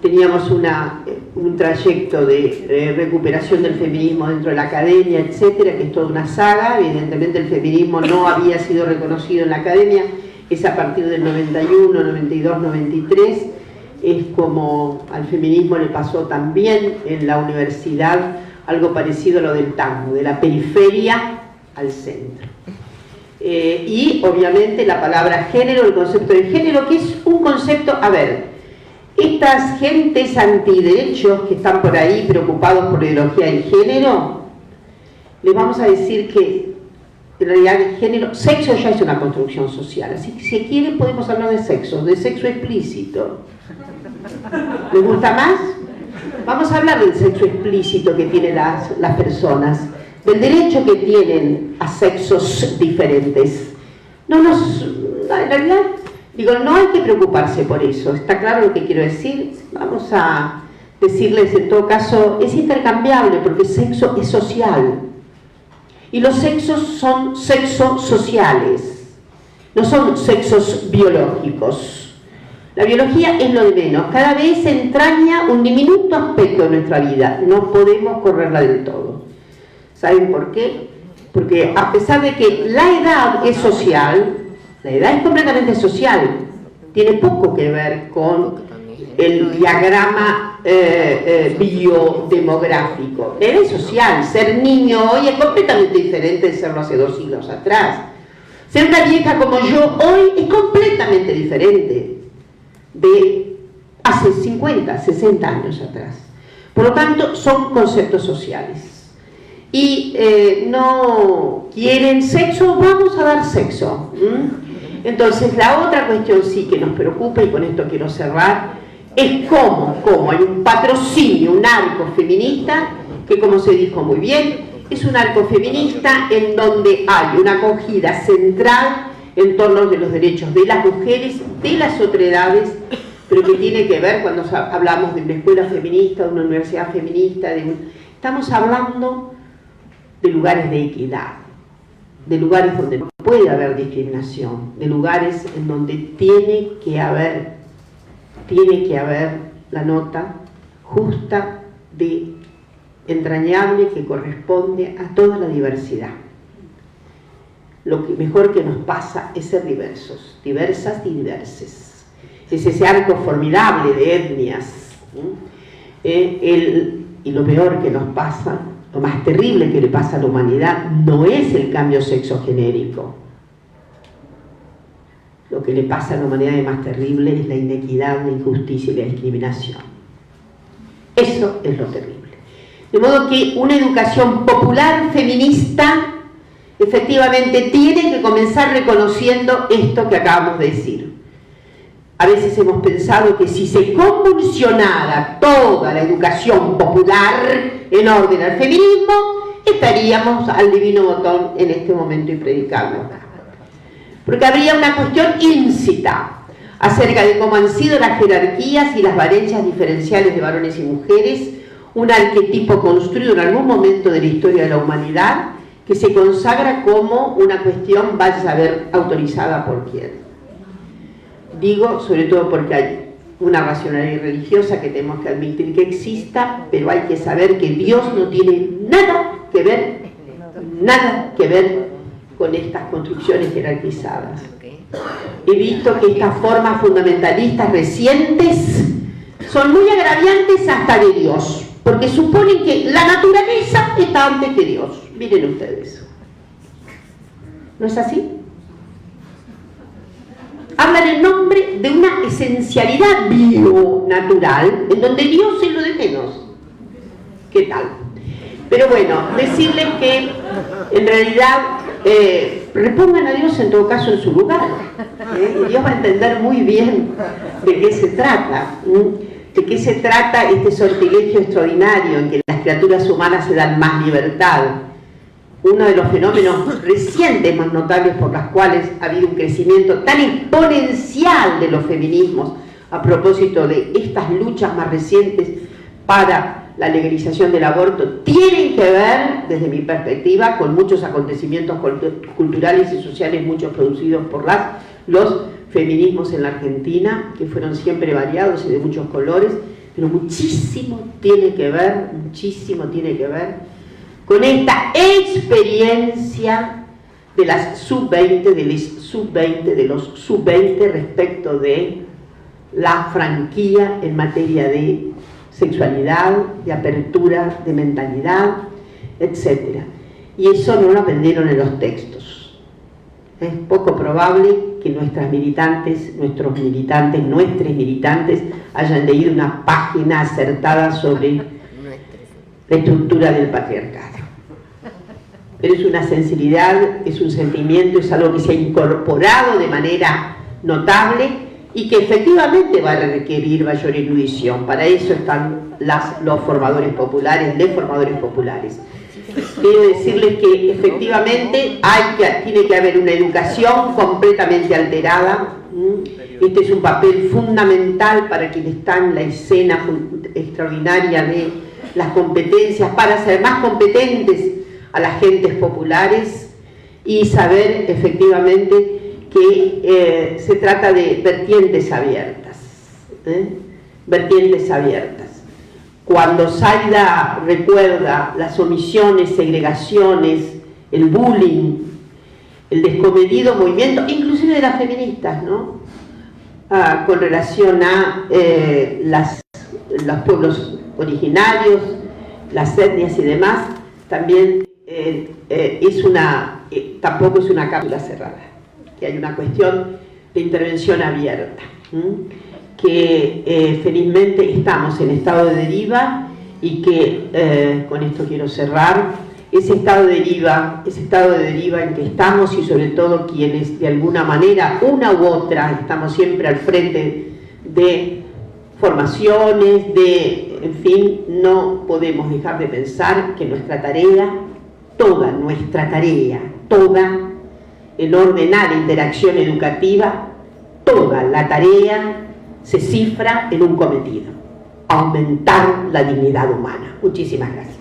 teníamos un trayecto de recuperación del feminismo dentro de la academia, etcétera, que es toda una saga. Evidentemente el feminismo no había sido reconocido en la academia, es a partir del 91, 92, 93, es como al feminismo le pasó también en la universidad algo parecido a lo del tango, de la periferia al centro. Y obviamente la palabra género, el concepto de género, que es un concepto, a ver, estas gentes antiderechos que están por ahí preocupados por la ideología del género, les vamos a decir que en realidad el género, sexo ya es una construcción social, así que si quieren podemos hablar de sexo explícito. ¿Les gusta más? Vamos a hablar del sexo explícito que tienen las personas, del derecho que tienen a sexos diferentes. En realidad, digo, no hay que preocuparse por eso, ¿está claro lo que quiero decir? Vamos a decirles en todo caso, es intercambiable porque el sexo es social. Y los sexos son sexos sociales, no son sexos biológicos. La biología es lo de menos, cada vez entraña un diminuto aspecto de nuestra vida, no podemos correrla del todo. ¿Saben por qué? Porque a pesar de que la edad es social, la edad es completamente social, tiene poco que ver con el diagrama biodemográfico. La edad es social, ser niño hoy es completamente diferente de serlo hace 2 siglos atrás. Ser una vieja como yo hoy es completamente diferente de hace 50, 60 años atrás. Por lo tanto, son conceptos sociales. Y no quieren sexo, vamos a dar sexo. Entonces, la otra cuestión sí que nos preocupa, y con esto quiero cerrar, es cómo hay un patrocinio, un arco feminista, que como se dijo muy bien, es un arco feminista en donde hay una acogida central en torno de los derechos de las mujeres, de las otredades, pero que tiene que ver, cuando hablamos de una escuela feminista, de una universidad feminista, estamos hablando de lugares de equidad, de lugares donde no puede haber discriminación, de lugares en donde tiene que haber la nota justa entrañable que corresponde a toda la diversidad. lo que mejor que nos pasa es ser diversos, diversas y diverses. Es ese arco formidable de etnias. Y lo peor que nos pasa, lo más terrible que le pasa a la humanidad, no es el cambio sexogenérico. Lo que le pasa a la humanidad de más terrible es la inequidad, la injusticia y la discriminación. Eso es lo terrible. De modo que una educación popular feminista efectivamente tiene que comenzar reconociendo esto que acabamos de decir. A veces hemos pensado que si se convulsionara toda la educación popular en orden al feminismo, estaríamos al divino botón en este momento y predicando. Porque habría una cuestión íncita acerca de cómo han sido las jerarquías y las varianzas diferenciales de varones y mujeres, un arquetipo construido en algún momento de la historia de la humanidad que se consagra como una cuestión, vaya a saber, autorizada por quién. Digo, sobre todo porque hay una racionalidad religiosa que tenemos que admitir que exista, pero hay que saber que Dios no tiene nada que ver con estas construcciones jerarquizadas. He visto que estas formas fundamentalistas recientes son muy agraviantes hasta de Dios, porque suponen que la naturaleza está antes que Dios. Miren ustedes. ¿No es así? Hablan en nombre de una esencialidad bio-natural, en donde Dios es lo de menos. ¿Qué tal? Pero bueno, decirles que en realidad repongan a Dios en todo caso en su lugar. Y Dios va a entender muy bien de qué se trata. ¿De qué se trata este sortilegio extraordinario en que las criaturas humanas se dan más libertad? Uno de los fenómenos recientes más notables por los cuales ha habido un crecimiento tan exponencial de los feminismos a propósito de estas luchas más recientes para la legalización del aborto, tienen que ver, desde mi perspectiva, con muchos acontecimientos culturales y sociales, muchos producidos por los feminismos en la Argentina, que fueron siempre variados y de muchos colores, pero muchísimo tiene que ver con esta experiencia de las sub-20, de los sub-20 respecto de la franquía en materia de sexualidad, de apertura, de mentalidad, etc. Y eso no lo aprendieron en los textos. Es poco probable que nuestros militantes hayan leído una página acertada sobre la estructura del patriarcado. Pero es una sensibilidad, es un sentimiento, es algo que se ha incorporado de manera notable y que efectivamente va a requerir mayor erudición. Para eso están los formadores populares, Quiero decirles que efectivamente tiene que haber una educación completamente alterada. Este es un papel fundamental para quienes están en la escena extraordinaria de las competencias, para ser más competentes a las gentes populares y saber efectivamente que se trata de vertientes abiertas. Vertientes abiertas. Cuando Zaida recuerda las omisiones, segregaciones, el bullying, el descomedido movimiento, inclusive de las feministas, ¿no? Con relación a los pueblos originarios, las etnias y demás, también tampoco es una cápsula cerrada, que hay una cuestión de intervención abierta. Que felizmente estamos en estado de deriva y que, con esto quiero cerrar, ese estado de deriva en que estamos y sobre todo quienes de alguna manera, una u otra, estamos siempre al frente de formaciones, en fin, no podemos dejar de pensar que nuestra tarea, toda en ordenar interacción educativa, toda la tarea se cifra en un cometido: aumentar la dignidad humana. Muchísimas gracias.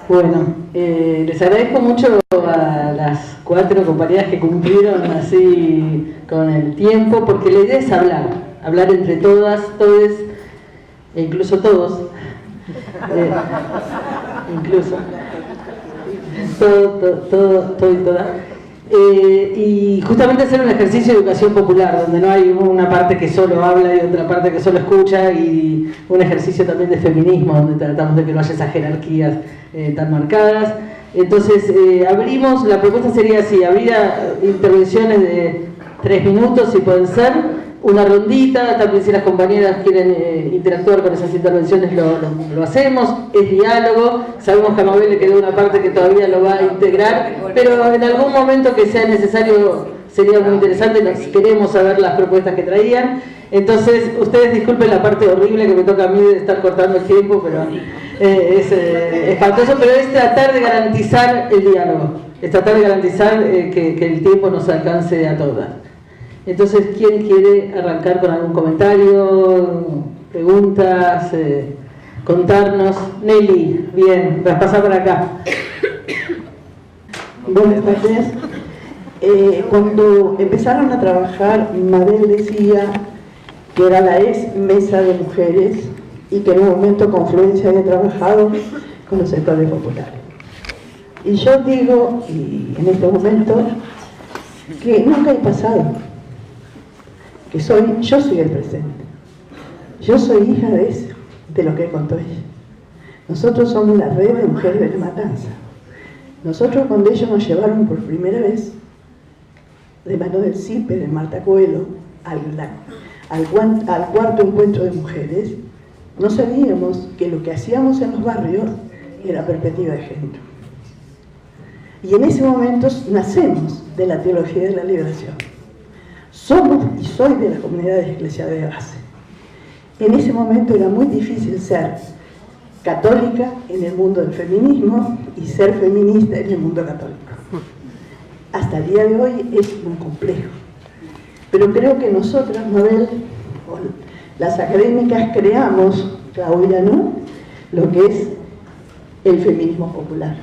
Bueno, les agradezco mucho a las 4 compañeras que cumplieron así con el tiempo, porque la idea es hablar entre todas, todos, e incluso todos, incluso todo y todas. Y justamente hacer un ejercicio de educación popular, donde no hay una parte que solo habla y otra parte que solo escucha, y un ejercicio también de feminismo, donde tratamos de que no haya esas jerarquías tan marcadas. Entonces abrimos, la propuesta sería así: habría intervenciones de 3 minutos si pueden ser, una rondita, también si las compañeras quieren interactuar con esas intervenciones lo hacemos, es diálogo, sabemos que a Mabel le quedó una parte que todavía lo va a integrar, pero en algún momento que sea necesario sería muy interesante, nos queremos saber las propuestas que traían. Entonces, ustedes disculpen la parte horrible que me toca a mí de estar cortando el tiempo, pero es espantoso, pero es tratar de garantizar el diálogo, es tratar de garantizar que el tiempo nos alcance a todas. Entonces, ¿quién quiere arrancar con algún comentario, preguntas, contarnos? Nelly, bien, vas a pasar por acá. Buenas tardes. Cuando empezaron a trabajar, Mabel decía que era la ex mesa de mujeres y que en un momento Confluencia había trabajado con los sectores populares. Y yo digo, y en este momento, que nunca he pasado, que yo soy el presente. Yo soy hija de eso, de lo que contó ella. Nosotros somos la red de mujeres de La Matanza. Nosotros, cuando ellos nos llevaron por primera vez, de mano del CIPE, de Marta Coelho, al cuarto encuentro de mujeres, no sabíamos que lo que hacíamos en los barrios era perspectiva de género. Y en ese momento nacemos de la teología de la liberación. Somos y soy de las comunidades eclesiales de base. En ese momento era muy difícil ser católica en el mundo del feminismo y ser feminista en el mundo católico. Hasta el día de hoy es muy complejo. Pero creo que nosotras, Mabel, las académicas, creamos, Claudia, ¿no?, lo que es el feminismo popular.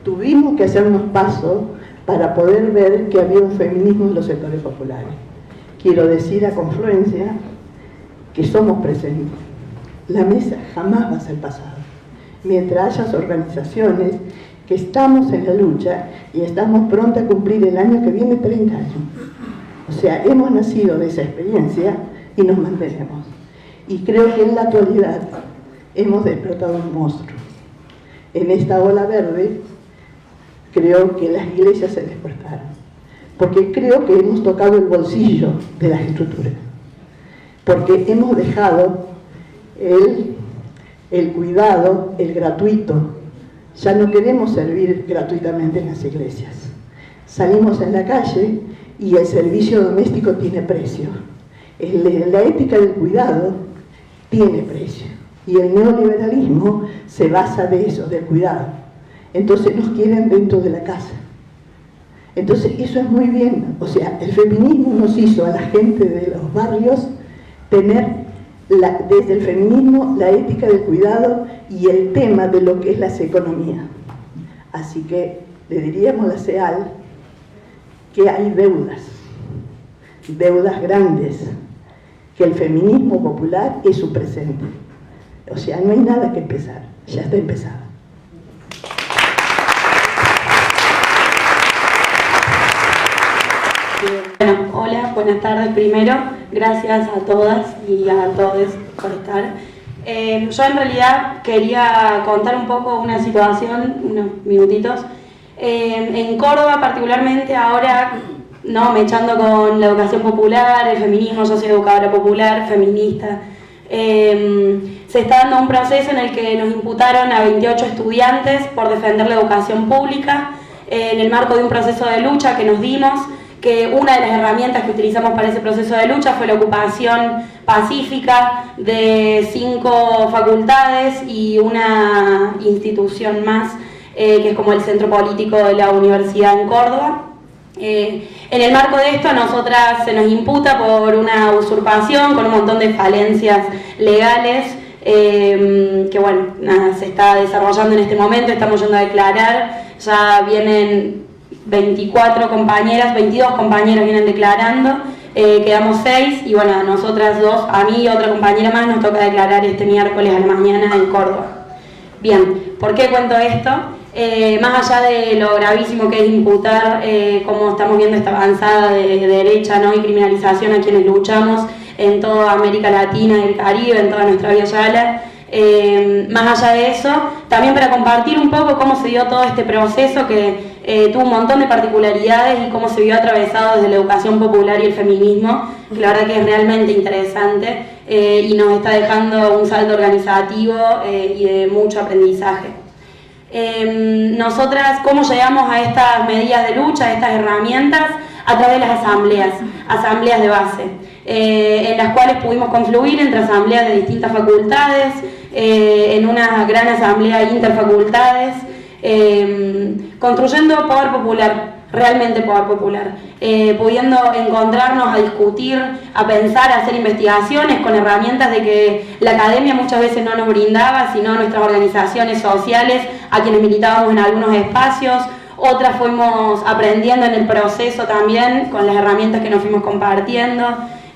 Tuvimos que hacernos paso para poder ver que había un feminismo en los sectores populares. Quiero decir a Confluencia que somos presentes. La mesa jamás va a ser pasada. Mientras haya organizaciones que estamos en la lucha y estamos prontos a cumplir el año que viene 30 años. O sea, hemos nacido de esa experiencia y nos mantenemos. Y creo que en la actualidad hemos despertado un monstruo. En esta ola verde, creo que las iglesias se despertaron, porque creo que hemos tocado el bolsillo de las estructuras, porque hemos dejado el cuidado, el gratuito. Ya no queremos servir gratuitamente en las iglesias. Salimos en la calle y el servicio doméstico tiene precio. La ética del cuidado tiene precio. Y el neoliberalismo se basa de eso, del cuidado. Entonces nos quieren dentro de la casa. Entonces eso es muy bien. O sea, el feminismo nos hizo a la gente de los barrios tener desde el feminismo la ética del cuidado y el tema de lo que es las economías. Así que le diríamos a la CEAL que hay deudas grandes, que el feminismo popular es su presente. O sea, no hay nada que empezar, ya está empezado. Bueno, hola, buenas tardes primero, gracias a todas y a todos por estar. Yo en realidad quería contar un poco una situación, unos minutitos. En Córdoba particularmente ahora, no, me echando con la educación popular, el feminismo, yo soy educadora popular, feminista. Se está dando un proceso en el que nos imputaron a 28 estudiantes por defender la educación pública, en el marco de un proceso de lucha que nos dimos, que una de las herramientas que utilizamos para ese proceso de lucha fue la ocupación pacífica de 5 facultades y una institución más, que es como el centro político de la universidad en Córdoba. En el marco de esto, a nosotras se nos imputa por una usurpación con un montón de falencias legales, que bueno, nada, se está desarrollando en este momento, estamos yendo a declarar ya vienen 24 compañeras, 22 compañeras vienen declarando, quedamos 6 y bueno, a nosotras 2, a mí y otra compañera más nos toca declarar este miércoles a la mañana en Córdoba. Bien, ¿por qué cuento esto? Más allá de lo gravísimo que es imputar, como estamos viendo esta avanzada de derecha, ¿no?, y criminalización a quienes luchamos en toda América Latina y el Caribe, en toda nuestra Vía Yala. Más allá de eso, también para compartir un poco cómo se dio todo este proceso que tuvo un montón de particularidades y cómo se vio atravesado desde la educación popular y el feminismo, que la verdad que es realmente interesante y nos está dejando un saldo organizativo y de mucho aprendizaje. Nosotras, ¿cómo llegamos a estas medidas de lucha, a estas herramientas? A través de las asambleas de base, en las cuales pudimos confluir entre asambleas de distintas facultades, en una gran asamblea interfacultades, construyendo poder popular, realmente poder popular, pudiendo encontrarnos a discutir, a pensar, a hacer investigaciones con herramientas de que la academia muchas veces no nos brindaba, sino nuestras organizaciones sociales, a quienes militábamos en algunos espacios. Otras fuimos aprendiendo en el proceso también, con las herramientas que nos fuimos compartiendo.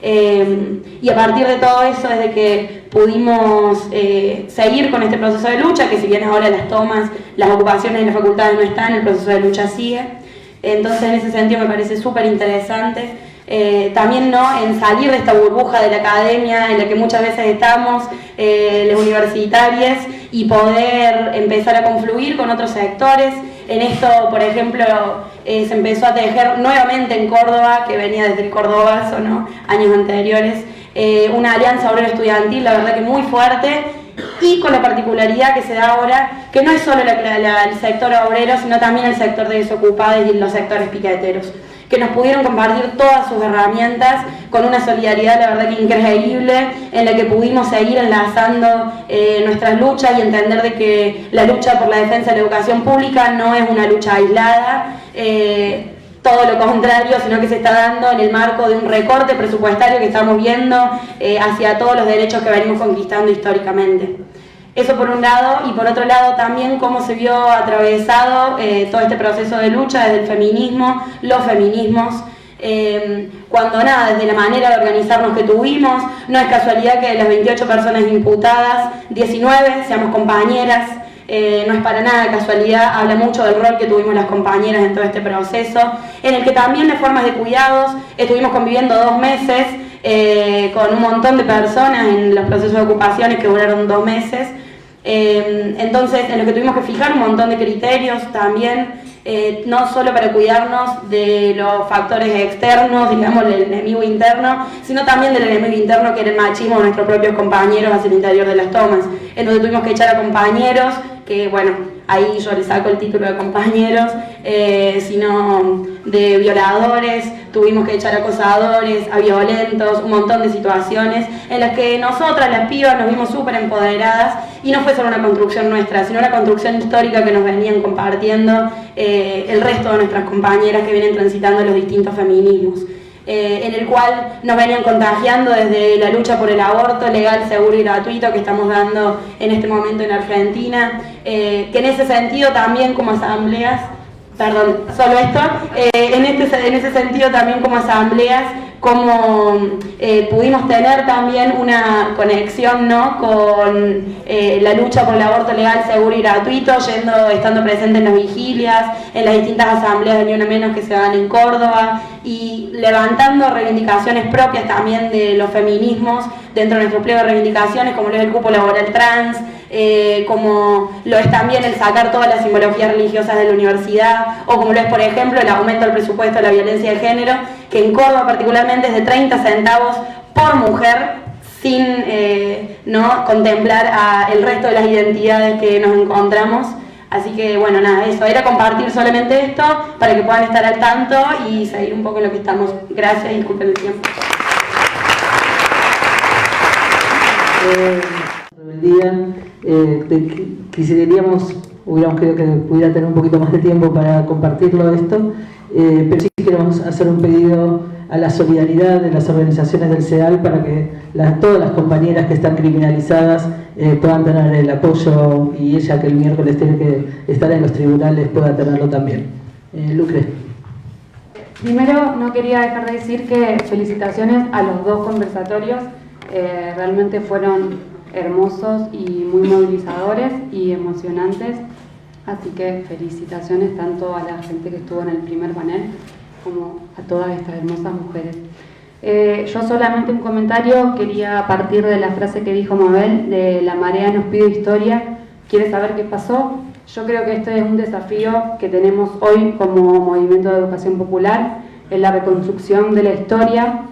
Y a partir de todo eso es de que pudimos seguir con este proceso de lucha, que si bien ahora las tomas, las ocupaciones en las facultades no están, el proceso de lucha sigue. Entonces en ese sentido me parece súper interesante. También, ¿no?, en salir de esta burbuja de la academia en la que muchas veces estamos, las universitarias, y poder empezar a confluir con otros sectores. En esto, por ejemplo, se empezó a tejer nuevamente en Córdoba, que venía desde el Cordobazo, ¿no?, años anteriores, una alianza obrero estudiantil, la verdad que muy fuerte, y con la particularidad que se da ahora, que no es solo el sector obrero, sino también el sector de desocupados y los sectores piqueteros, que nos pudieron compartir todas sus herramientas con una solidaridad, la verdad que increíble, en la que pudimos seguir enlazando nuestras luchas y entender de que la lucha por la defensa de la educación pública no es una lucha aislada, todo lo contrario, sino que se está dando en el marco de un recorte presupuestario que estamos viendo hacia todos los derechos que venimos conquistando históricamente. Eso por un lado, y por otro lado también cómo se vio atravesado todo este proceso de lucha desde el feminismo, los feminismos, cuando nada, desde la manera de organizarnos que tuvimos, no es casualidad que de las 28 personas imputadas, 19 seamos compañeras, no es para nada casualidad, habla mucho del rol que tuvimos las compañeras en todo este proceso, en el que también de formas de cuidados estuvimos conviviendo 2 meses con un montón de personas en los procesos de ocupaciones que duraron 2 meses. Entonces, en lo que tuvimos que fijar un montón de criterios también, no solo para cuidarnos de los factores externos, digamos, del enemigo interno, sino también del enemigo interno que era el machismo de nuestros propios compañeros hacia el interior de las tomas, en donde tuvimos que echar a compañeros, que bueno, ahí yo le saco el título de compañeros, sino de violadores, tuvimos que echar a acosadores, a violentos, un montón de situaciones en las que nosotras, las pibas, nos vimos súper empoderadas, y no fue solo una construcción nuestra, sino una construcción histórica que nos venían compartiendo el resto de nuestras compañeras que vienen transitando los distintos feminismos. En el cual nos venían contagiando desde la lucha por el aborto legal, seguro y gratuito que estamos dando en este momento en Argentina, que en ese sentido también como asambleas, perdón, solo esto, en ese sentido también como asambleas, como pudimos tener también una conexión, ¿no?, con la lucha por el aborto legal, seguro y gratuito, estando presente en las vigilias, en las distintas asambleas de Ni Una Menos que se dan en Córdoba, y levantando reivindicaciones propias también de los feminismos dentro de nuestro pliego de reivindicaciones, como lo es el cupo laboral trans, como lo es también el sacar todas las simbologías religiosas de la universidad, o como lo es, por ejemplo, el aumento del presupuesto de la violencia de género, que en Córdoba particularmente es de 30 centavos por mujer, sin no contemplar a el resto de las identidades que nos encontramos. Así que bueno, nada, eso era compartir solamente esto para que puedan estar al tanto y seguir un poco en lo que estamos. Gracias y disculpen el tiempo. Quisiéramos, hubiéramos querido que pudiera tener un poquito más de tiempo para compartirlo esto, pero sí queremos hacer un pedido a la solidaridad de las organizaciones del CEAL para que todas las compañeras que están criminalizadas puedan tener el apoyo, y ella, que el miércoles tiene que estar en los tribunales, pueda tenerlo también. Lucre. Primero, no quería dejar de decir que felicitaciones a los dos conversatorios, realmente fueron hermosos y muy movilizadores y emocionantes, así que felicitaciones tanto a la gente que estuvo en el primer panel como a todas estas hermosas mujeres. Yo solamente un comentario, quería partir de la frase que dijo Mabel, de la marea nos pide historia, quiere saber qué pasó. Yo creo que este es un desafío que tenemos hoy como Movimiento de Educación Popular, en la reconstrucción de la historia,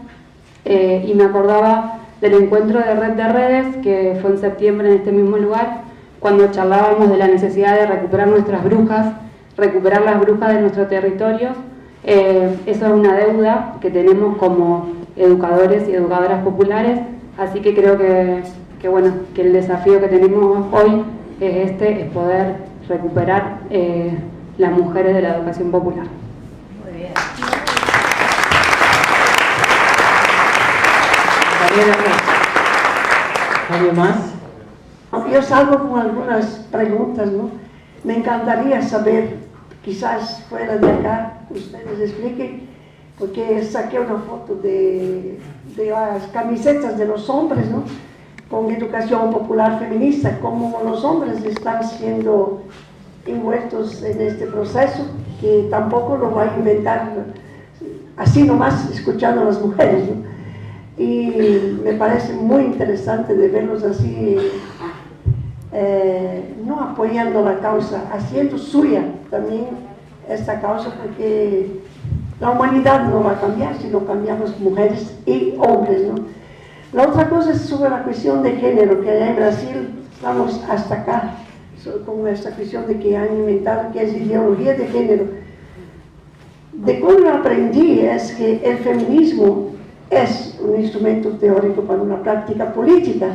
y me acordaba del encuentro de Red de Redes, que fue en septiembre en este mismo lugar, cuando charlábamos de la necesidad de recuperar nuestras brujas, recuperar las brujas de nuestros territorios. Eso es una deuda que tenemos como educadores y educadoras populares, así que creo que bueno, que el desafío que tenemos hoy es poder recuperar las mujeres de la educación popular. Muy bien. ¿Algo más? Yo salgo con algunas preguntas, ¿no? Me encantaría saber, quizás fuera de acá, ustedes expliquen, porque saqué una foto de las camisetas de los hombres, ¿no? Con educación popular feminista, cómo los hombres están siendo envueltos en este proceso, que tampoco lo va a inventar así nomás, escuchando a las mujeres, ¿no? Y me parece muy interesante de verlos así, no apoyando la causa, haciendo suya también esta causa, porque la humanidad no va a cambiar si no cambiamos mujeres y hombres, ¿no? La otra cosa es sobre la cuestión de género, que allá en Brasil estamos hasta acá con esta cuestión de que han inventado que es ideología de género. De cuando aprendí es que el feminismo es un instrumento teórico para una práctica política,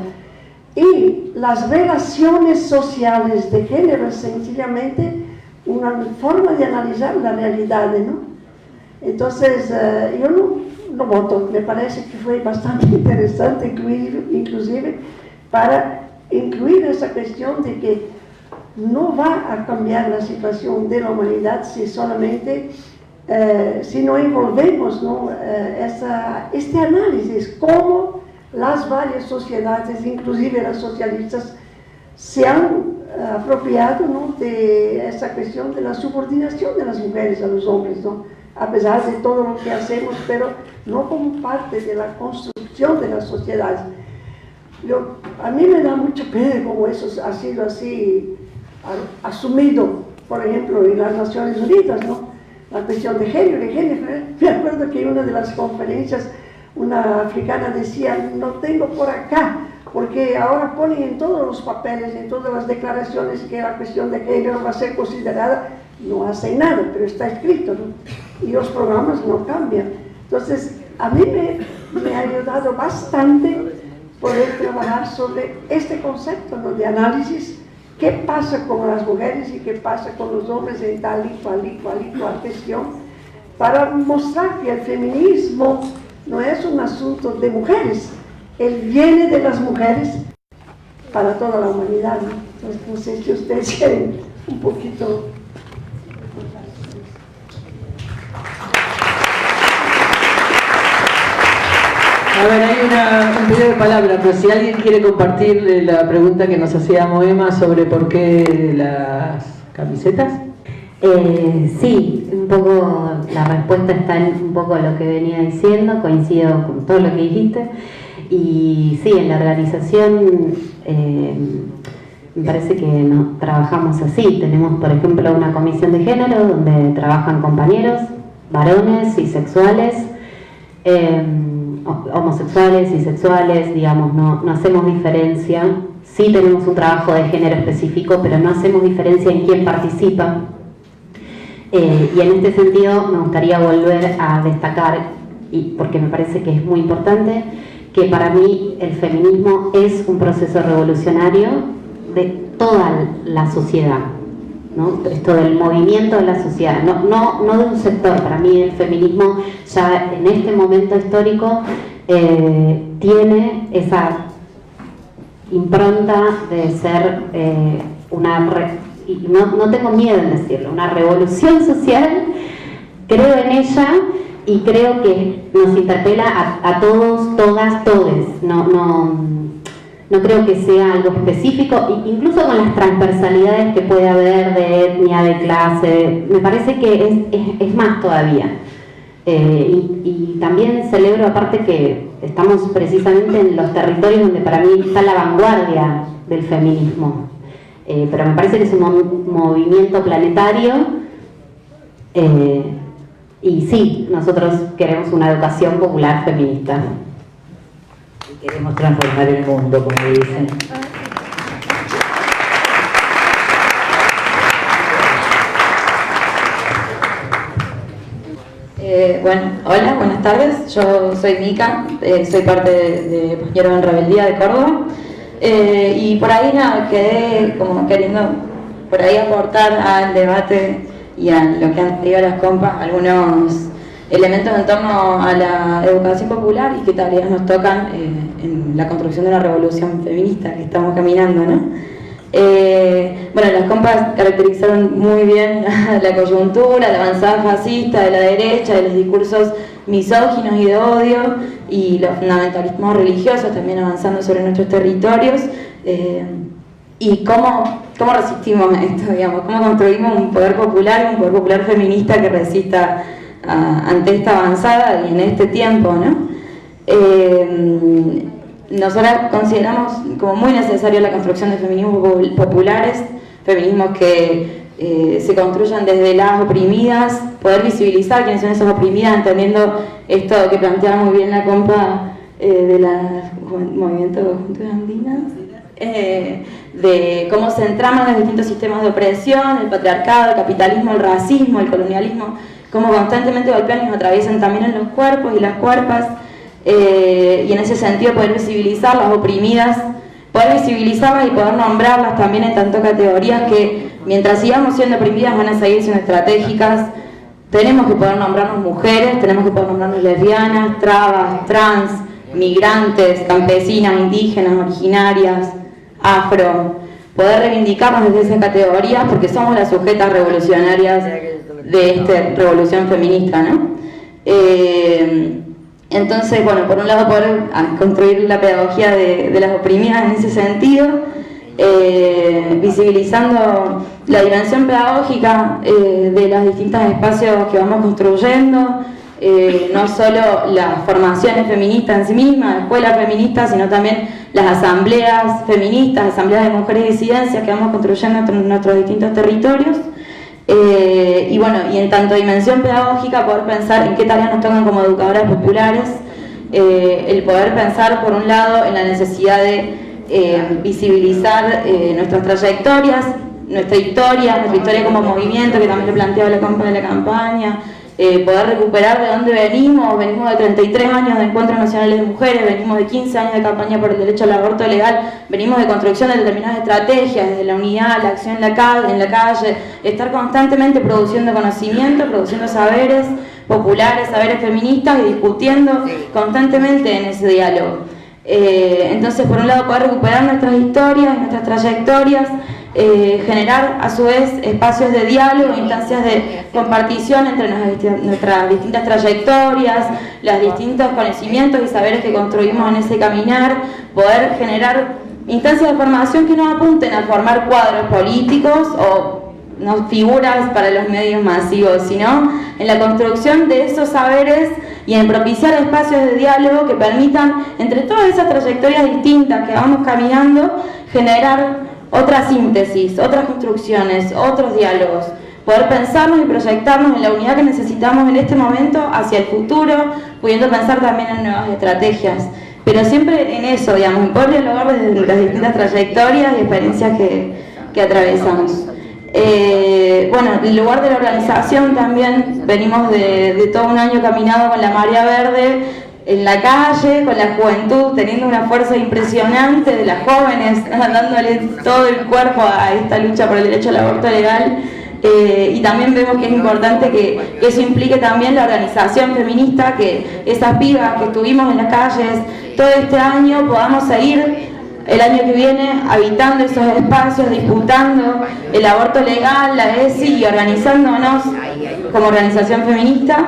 y las relaciones sociales de género es sencillamente una forma de analizar la realidad, ¿no? Entonces, yo no voto, me parece que fue bastante interesante inclusive para incluir esa cuestión de que no va a cambiar la situación de la humanidad si solamente si no envolvemos, ¿no? Este análisis, cómo las varias sociedades, inclusive las socialistas, se han apropiado, ¿no? De esa cuestión de la subordinación de las mujeres a los hombres, ¿no? A pesar de todo lo que hacemos, pero no como parte de la construcción de las sociedades. A mí me da mucha pena cómo eso ha sido así asumido, por ejemplo, en las Naciones Unidas, ¿no? La cuestión de género. Me acuerdo que en una de las conferencias una africana decía, no tengo por acá, porque ahora ponen en todos los papeles, en todas las declaraciones que la cuestión de género va a ser considerada, no hacen nada, pero está escrito, ¿no? Y los programas no cambian. Entonces, a mí me ha ayudado bastante poder trabajar sobre este concepto, ¿no? De análisis. ¿Qué pasa con las mujeres y qué pasa con los hombres en tal y cual cuestión? Para mostrar que el feminismo no es un asunto de mujeres, él viene de las mujeres para toda la humanidad, ¿no? Entonces, no sé si ustedes quieren un poquito. A ver, hay un pedido de palabra, pero si alguien quiere compartir la pregunta que nos hacía Moema sobre por qué las camisetas. Sí, un poco la respuesta está en un poco lo que venía diciendo, coincido con todo lo que dijiste. Y sí, en la organización me parece que no, trabajamos así. Tenemos, por ejemplo, una comisión de género donde trabajan compañeros, varones y sexuales, homosexuales y sexuales, digamos, no hacemos diferencia. Sí tenemos un trabajo de género específico, pero no hacemos diferencia en quién participa. Y en este sentido me gustaría volver a destacar, porque me parece que es muy importante, que para mí el feminismo es un proceso revolucionario de toda la sociedad. ¿no? Esto del movimiento de la sociedad, no de un sector. Para mí el feminismo ya en este momento histórico tiene esa impronta de ser y no tengo miedo en decirlo, una revolución social. Creo en ella y creo que nos interpela a todos, todas, todes. No creo que sea algo específico, incluso con las transversalidades que puede haber de etnia, de clase. Me parece que es más todavía. Y también celebro, aparte, que estamos precisamente en los territorios donde para mí está la vanguardia del feminismo. Pero me parece que es un movimiento planetario. Y sí, nosotros queremos una educación popular feminista. Y queremos transformar el mundo, como dicen. Bueno, hola, buenas tardes. Yo soy Mica, soy parte de Pañeros en Rebeldía de Córdoba. Y por ahí nada, quedé como queriendo por ahí aportar al debate y a lo que han dicho las compas, algunos elementos en torno a la educación popular y qué tareas nos tocan en la construcción de una revolución feminista que estamos caminando, ¿no? Bueno, las compas caracterizaron muy bien la coyuntura, la avanzada fascista de la derecha, de los discursos misóginos y de odio, y los fundamentalismos religiosos también avanzando sobre nuestros territorios, y cómo resistimos a esto, digamos, cómo construimos un poder popular feminista que resista ante esta avanzada y en este tiempo, ¿no? Nosotras consideramos como muy necesaria la construcción de feminismos populares, feminismos que se construyan desde las oprimidas, poder visibilizar quiénes son esas oprimidas, entendiendo esto que planteaba muy bien la compa de la Movimiento de Juventudes Andinas, de cómo se entraman los distintos sistemas de opresión, el patriarcado, el capitalismo, el racismo, el colonialismo, cómo constantemente golpean y nos atraviesan también en los cuerpos y las cuerpas. Y en ese sentido poder visibilizar las oprimidas, poder visibilizarlas y poder nombrarlas también en tanto categorías que mientras sigamos siendo oprimidas van a seguir siendo estratégicas. Tenemos que poder nombrarnos mujeres, tenemos que poder nombrarnos lesbianas, trabas, trans, migrantes, campesinas, indígenas, originarias, afro, poder reivindicarnos desde esas categorías porque somos las sujetas revolucionarias de esta revolución feminista, ¿no? Entonces, bueno, por un lado poder construir la pedagogía de las oprimidas en ese sentido, visibilizando la dimensión pedagógica de los distintos espacios que vamos construyendo, no solo las formaciones feministas en sí mismas, escuelas feministas, sino también las asambleas feministas, asambleas de mujeres disidencias que vamos construyendo en nuestros distintos territorios. Y bueno, y en tanto dimensión pedagógica, poder pensar en qué tareas nos tocan como educadoras populares, el poder pensar por un lado en la necesidad de visibilizar nuestras trayectorias, nuestra historia como movimiento, que también lo planteaba la compa de la campaña, poder recuperar de dónde venimos de 33 años de encuentros nacionales de mujeres, venimos de 15 años de campaña por el derecho al aborto legal, venimos de construcción de determinadas estrategias, desde la unidad, la acción en la calle, estar constantemente produciendo conocimiento, produciendo saberes populares, saberes feministas y discutiendo constantemente en ese diálogo. Entonces, por un lado, poder recuperar nuestras historias, nuestras trayectorias, generar a su vez espacios de diálogo, instancias de compartición entre nuestras distintas trayectorias, los distintos conocimientos y saberes que construimos en ese caminar, poder generar instancias de formación que no apunten a formar cuadros políticos o no figuras para los medios masivos, sino en la construcción de esos saberes y en propiciar espacios de diálogo que permitan, entre todas esas trayectorias distintas que vamos caminando, generar otra síntesis, otras construcciones, otros diálogos, poder pensarnos y proyectarnos en la unidad que necesitamos en este momento hacia el futuro, pudiendo pensar también en nuevas estrategias, pero siempre en eso, digamos, en poder dialogar desde las distintas trayectorias y experiencias que atravesamos. Bueno, en lugar de la organización también venimos de todo un año caminado con la Marea Verde, en la calle, con la juventud, teniendo una fuerza impresionante de las jóvenes, dándole todo el cuerpo a esta lucha por el derecho al aborto legal. y también vemos que es importante que eso implique también la organización feminista, que esas pibas que estuvimos en las calles todo este año podamos seguir el año que viene habitando esos espacios, disputando el aborto legal, la ESI y organizándonos como organización feminista.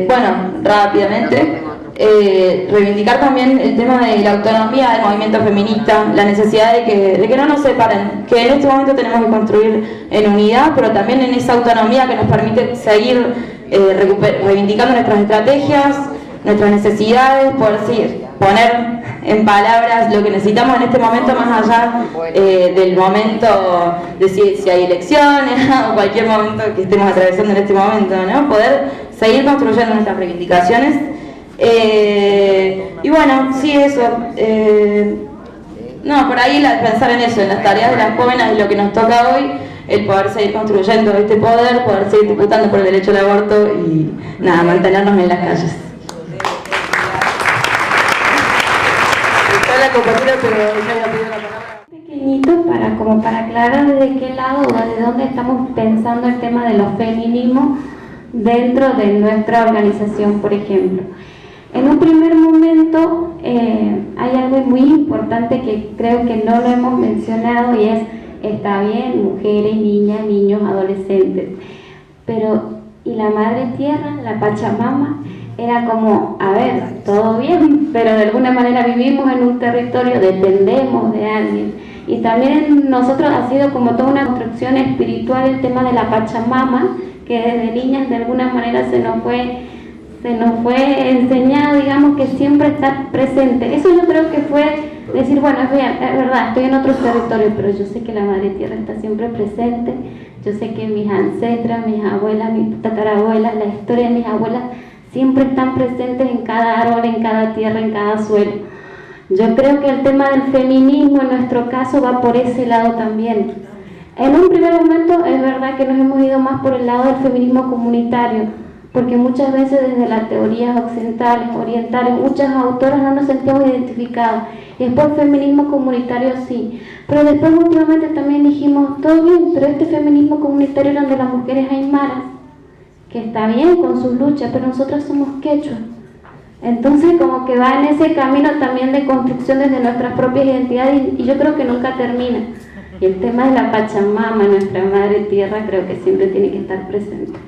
Bueno, rápidamente, reivindicar también el tema de la autonomía del movimiento feminista, la necesidad de que no nos separen, que en este momento tenemos que construir en unidad, pero también en esa autonomía que nos permite seguir reivindicando nuestras estrategias, nuestras necesidades, poder poner en palabras lo que necesitamos en este momento, más allá del momento de si hay elecciones o cualquier momento que estemos atravesando en este momento, ¿no? Poder seguir construyendo nuestras reivindicaciones. Y bueno, sí, eso. No, por ahí pensar en eso, en las tareas de las jóvenes y lo que nos toca hoy, el poder seguir construyendo este poder, poder seguir disputando por el derecho al aborto y nada, mantenernos en las calles. Está la compañera, pero ella había pedido la palabra. Pequeñito para aclarar desde qué lado o desde dónde estamos pensando el tema de los feminismos dentro de nuestra organización, por ejemplo. En un primer momento hay algo muy importante que creo que no lo hemos mencionado y es, está bien, mujeres, niñas, niños, adolescentes, pero ¿y la madre tierra, la Pachamama? Era como, a ver, todo bien, pero de alguna manera vivimos en un territorio, dependemos de alguien. Y también nosotros ha sido como toda una construcción espiritual el tema de la Pachamama, que desde niñas de alguna manera se nos fue enseñado, digamos, que siempre está presente. Eso yo creo que fue decir, bueno, es verdad, estoy en otros territorios, pero yo sé que la Madre Tierra está siempre presente. Yo sé que mis ancestras, mis abuelas, mis tatarabuelas, la historia de mis abuelas siempre están presentes en cada árbol, en cada tierra, en cada suelo. Yo creo que el tema del feminismo en nuestro caso va por ese lado también. En un primer momento es verdad que nos hemos ido más por el lado del feminismo comunitario, porque muchas veces desde las teorías occidentales, orientales, muchas autoras no nos sentíamos identificadas. Y después el feminismo comunitario sí. Pero después últimamente también dijimos, todo bien, pero este feminismo comunitario era de las mujeres aymaras, que está bien con sus luchas, pero nosotras somos quechuas. Entonces como que va en ese camino también de construcción desde nuestras propias identidades y yo creo que nunca termina. Y el tema de la Pachamama, nuestra Madre Tierra, creo que siempre tiene que estar presente.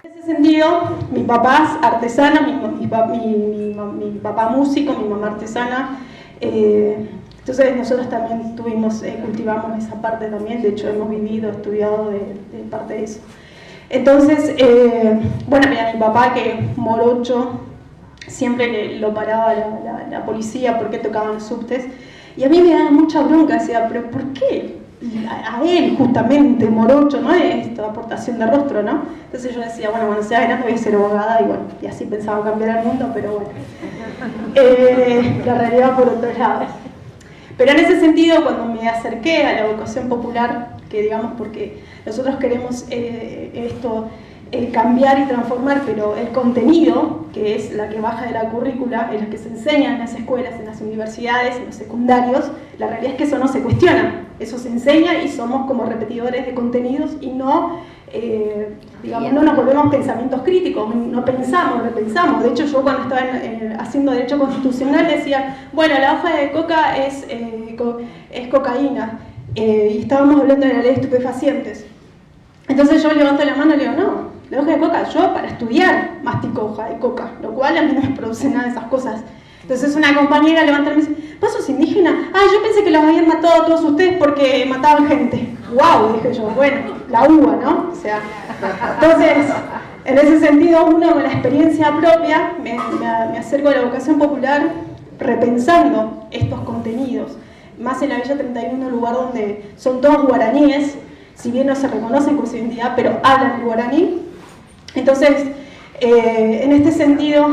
En ese sentido, mi papá es artesano, mi papá músico, mi mamá artesana. Entonces nosotros también cultivamos esa parte también, de hecho hemos vivido, estudiado de parte de eso. Entonces, bueno, mira, mi papá que morocho, siempre lo paraba la policía porque tocaban los subtes, y a mí me daba mucha bronca, decía, pero ¿por qué? A él justamente, morocho, ¿no? Esta aportación de rostro, ¿no? Entonces yo decía, bueno, cuando sea grande voy a ser abogada, y bueno, y así pensaba cambiar el mundo, pero bueno. La realidad por otro lado. Pero en ese sentido, cuando me acerqué a la educación popular, que digamos porque nosotros queremos cambiar y transformar, pero el contenido, que es la que baja de la currícula, en la que se enseña en las escuelas, en las universidades, en los secundarios, la realidad es que eso no se cuestiona, eso se enseña y somos como repetidores de contenidos y no, digamos, no nos volvemos pensamientos críticos, no pensamos, repensamos. De hecho, yo cuando estaba haciendo Derecho Constitucional decía, bueno, la hoja de coca es cocaína, y estábamos hablando de la ley de estupefacientes. Entonces yo levanto la mano y le digo, no, la hoja de coca, yo para estudiar mastico hoja de coca, lo cual a mí no me produce nada de esas cosas. Entonces una compañera levanta y me dice, ¿vos sos indígena? Ah, yo pensé que los habían matado a todos ustedes porque mataban gente. ¡Wow! Dije yo, bueno, la uva, ¿no? O sea, entonces, en ese sentido, uno con la experiencia propia, me acerco a la educación popular repensando estos contenidos. Más en la Villa 31, lugar donde son todos guaraníes, si bien no se reconocen con su identidad, pero hablan guaraní. Entonces, en este sentido,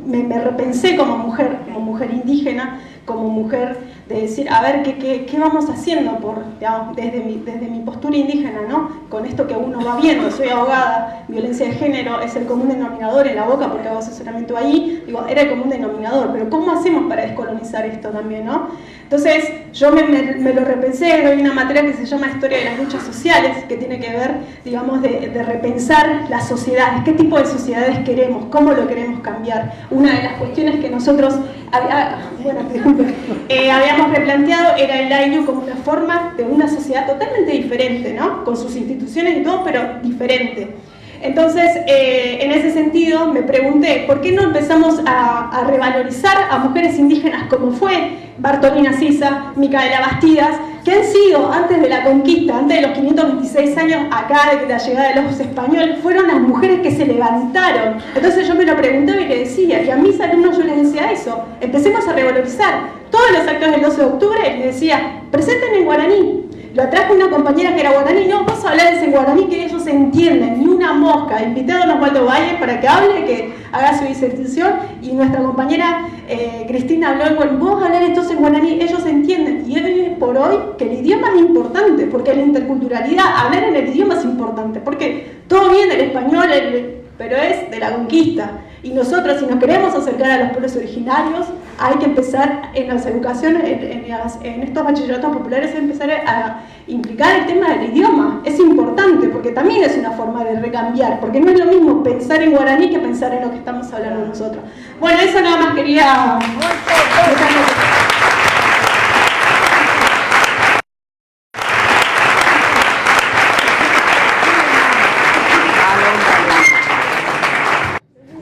me repensé como mujer indígena, como mujer de decir, a ver, ¿qué vamos haciendo digamos, desde mi postura indígena, ¿no? Con esto que uno va viendo, soy abogada, violencia de género es el común denominador en la Boca porque hago asesoramiento ahí, digo, era el común denominador, pero ¿cómo hacemos para descolonizar esto también, no? Entonces, yo me lo repensé, doy una materia que se llama Historia de las Luchas Sociales, que tiene que ver, digamos, de repensar las sociedades, qué tipo de sociedades queremos, cómo lo queremos cambiar. Una de las cuestiones que nosotros habíamos replanteado era el Ayllu como una forma de una sociedad totalmente diferente, ¿no? Con sus instituciones y todo, pero diferente. Entonces, en ese sentido, me pregunté, ¿por qué no empezamos a revalorizar a mujeres indígenas como fue Bartolina Sisa, Micaela Bastidas, que han sido, antes de la conquista, antes de los 526 años acá, de la llegada de los españoles, fueron las mujeres que se levantaron? Entonces yo me lo preguntaba y le decía, y a mis alumnos yo les decía eso, empecemos a revalorizar todos los actos del 12 de octubre, y les decía, presenten en guaraní. Lo trajo una compañera que era guaraní, no, vos hablás en guaraní que ellos entienden, ni una mosca. Invité a don Osvaldo Valle para que hable, que haga su disertación, y nuestra compañera Cristina habló en guaraní. Vos hablás entonces en guaraní, ellos entienden. Y hoy es por hoy que el idioma es importante, porque la interculturalidad, hablar en el idioma es importante, porque todo viene del español, pero es de la conquista. Y nosotros, si nos queremos acercar a los pueblos originarios, hay que empezar en las educaciones, en estos bachilleratos populares, empezar a implicar el tema del idioma. Es importante, porque también es una forma de recambiar, porque no es lo mismo pensar en guaraní que pensar en lo que estamos hablando nosotros. Bueno, eso nada más quería...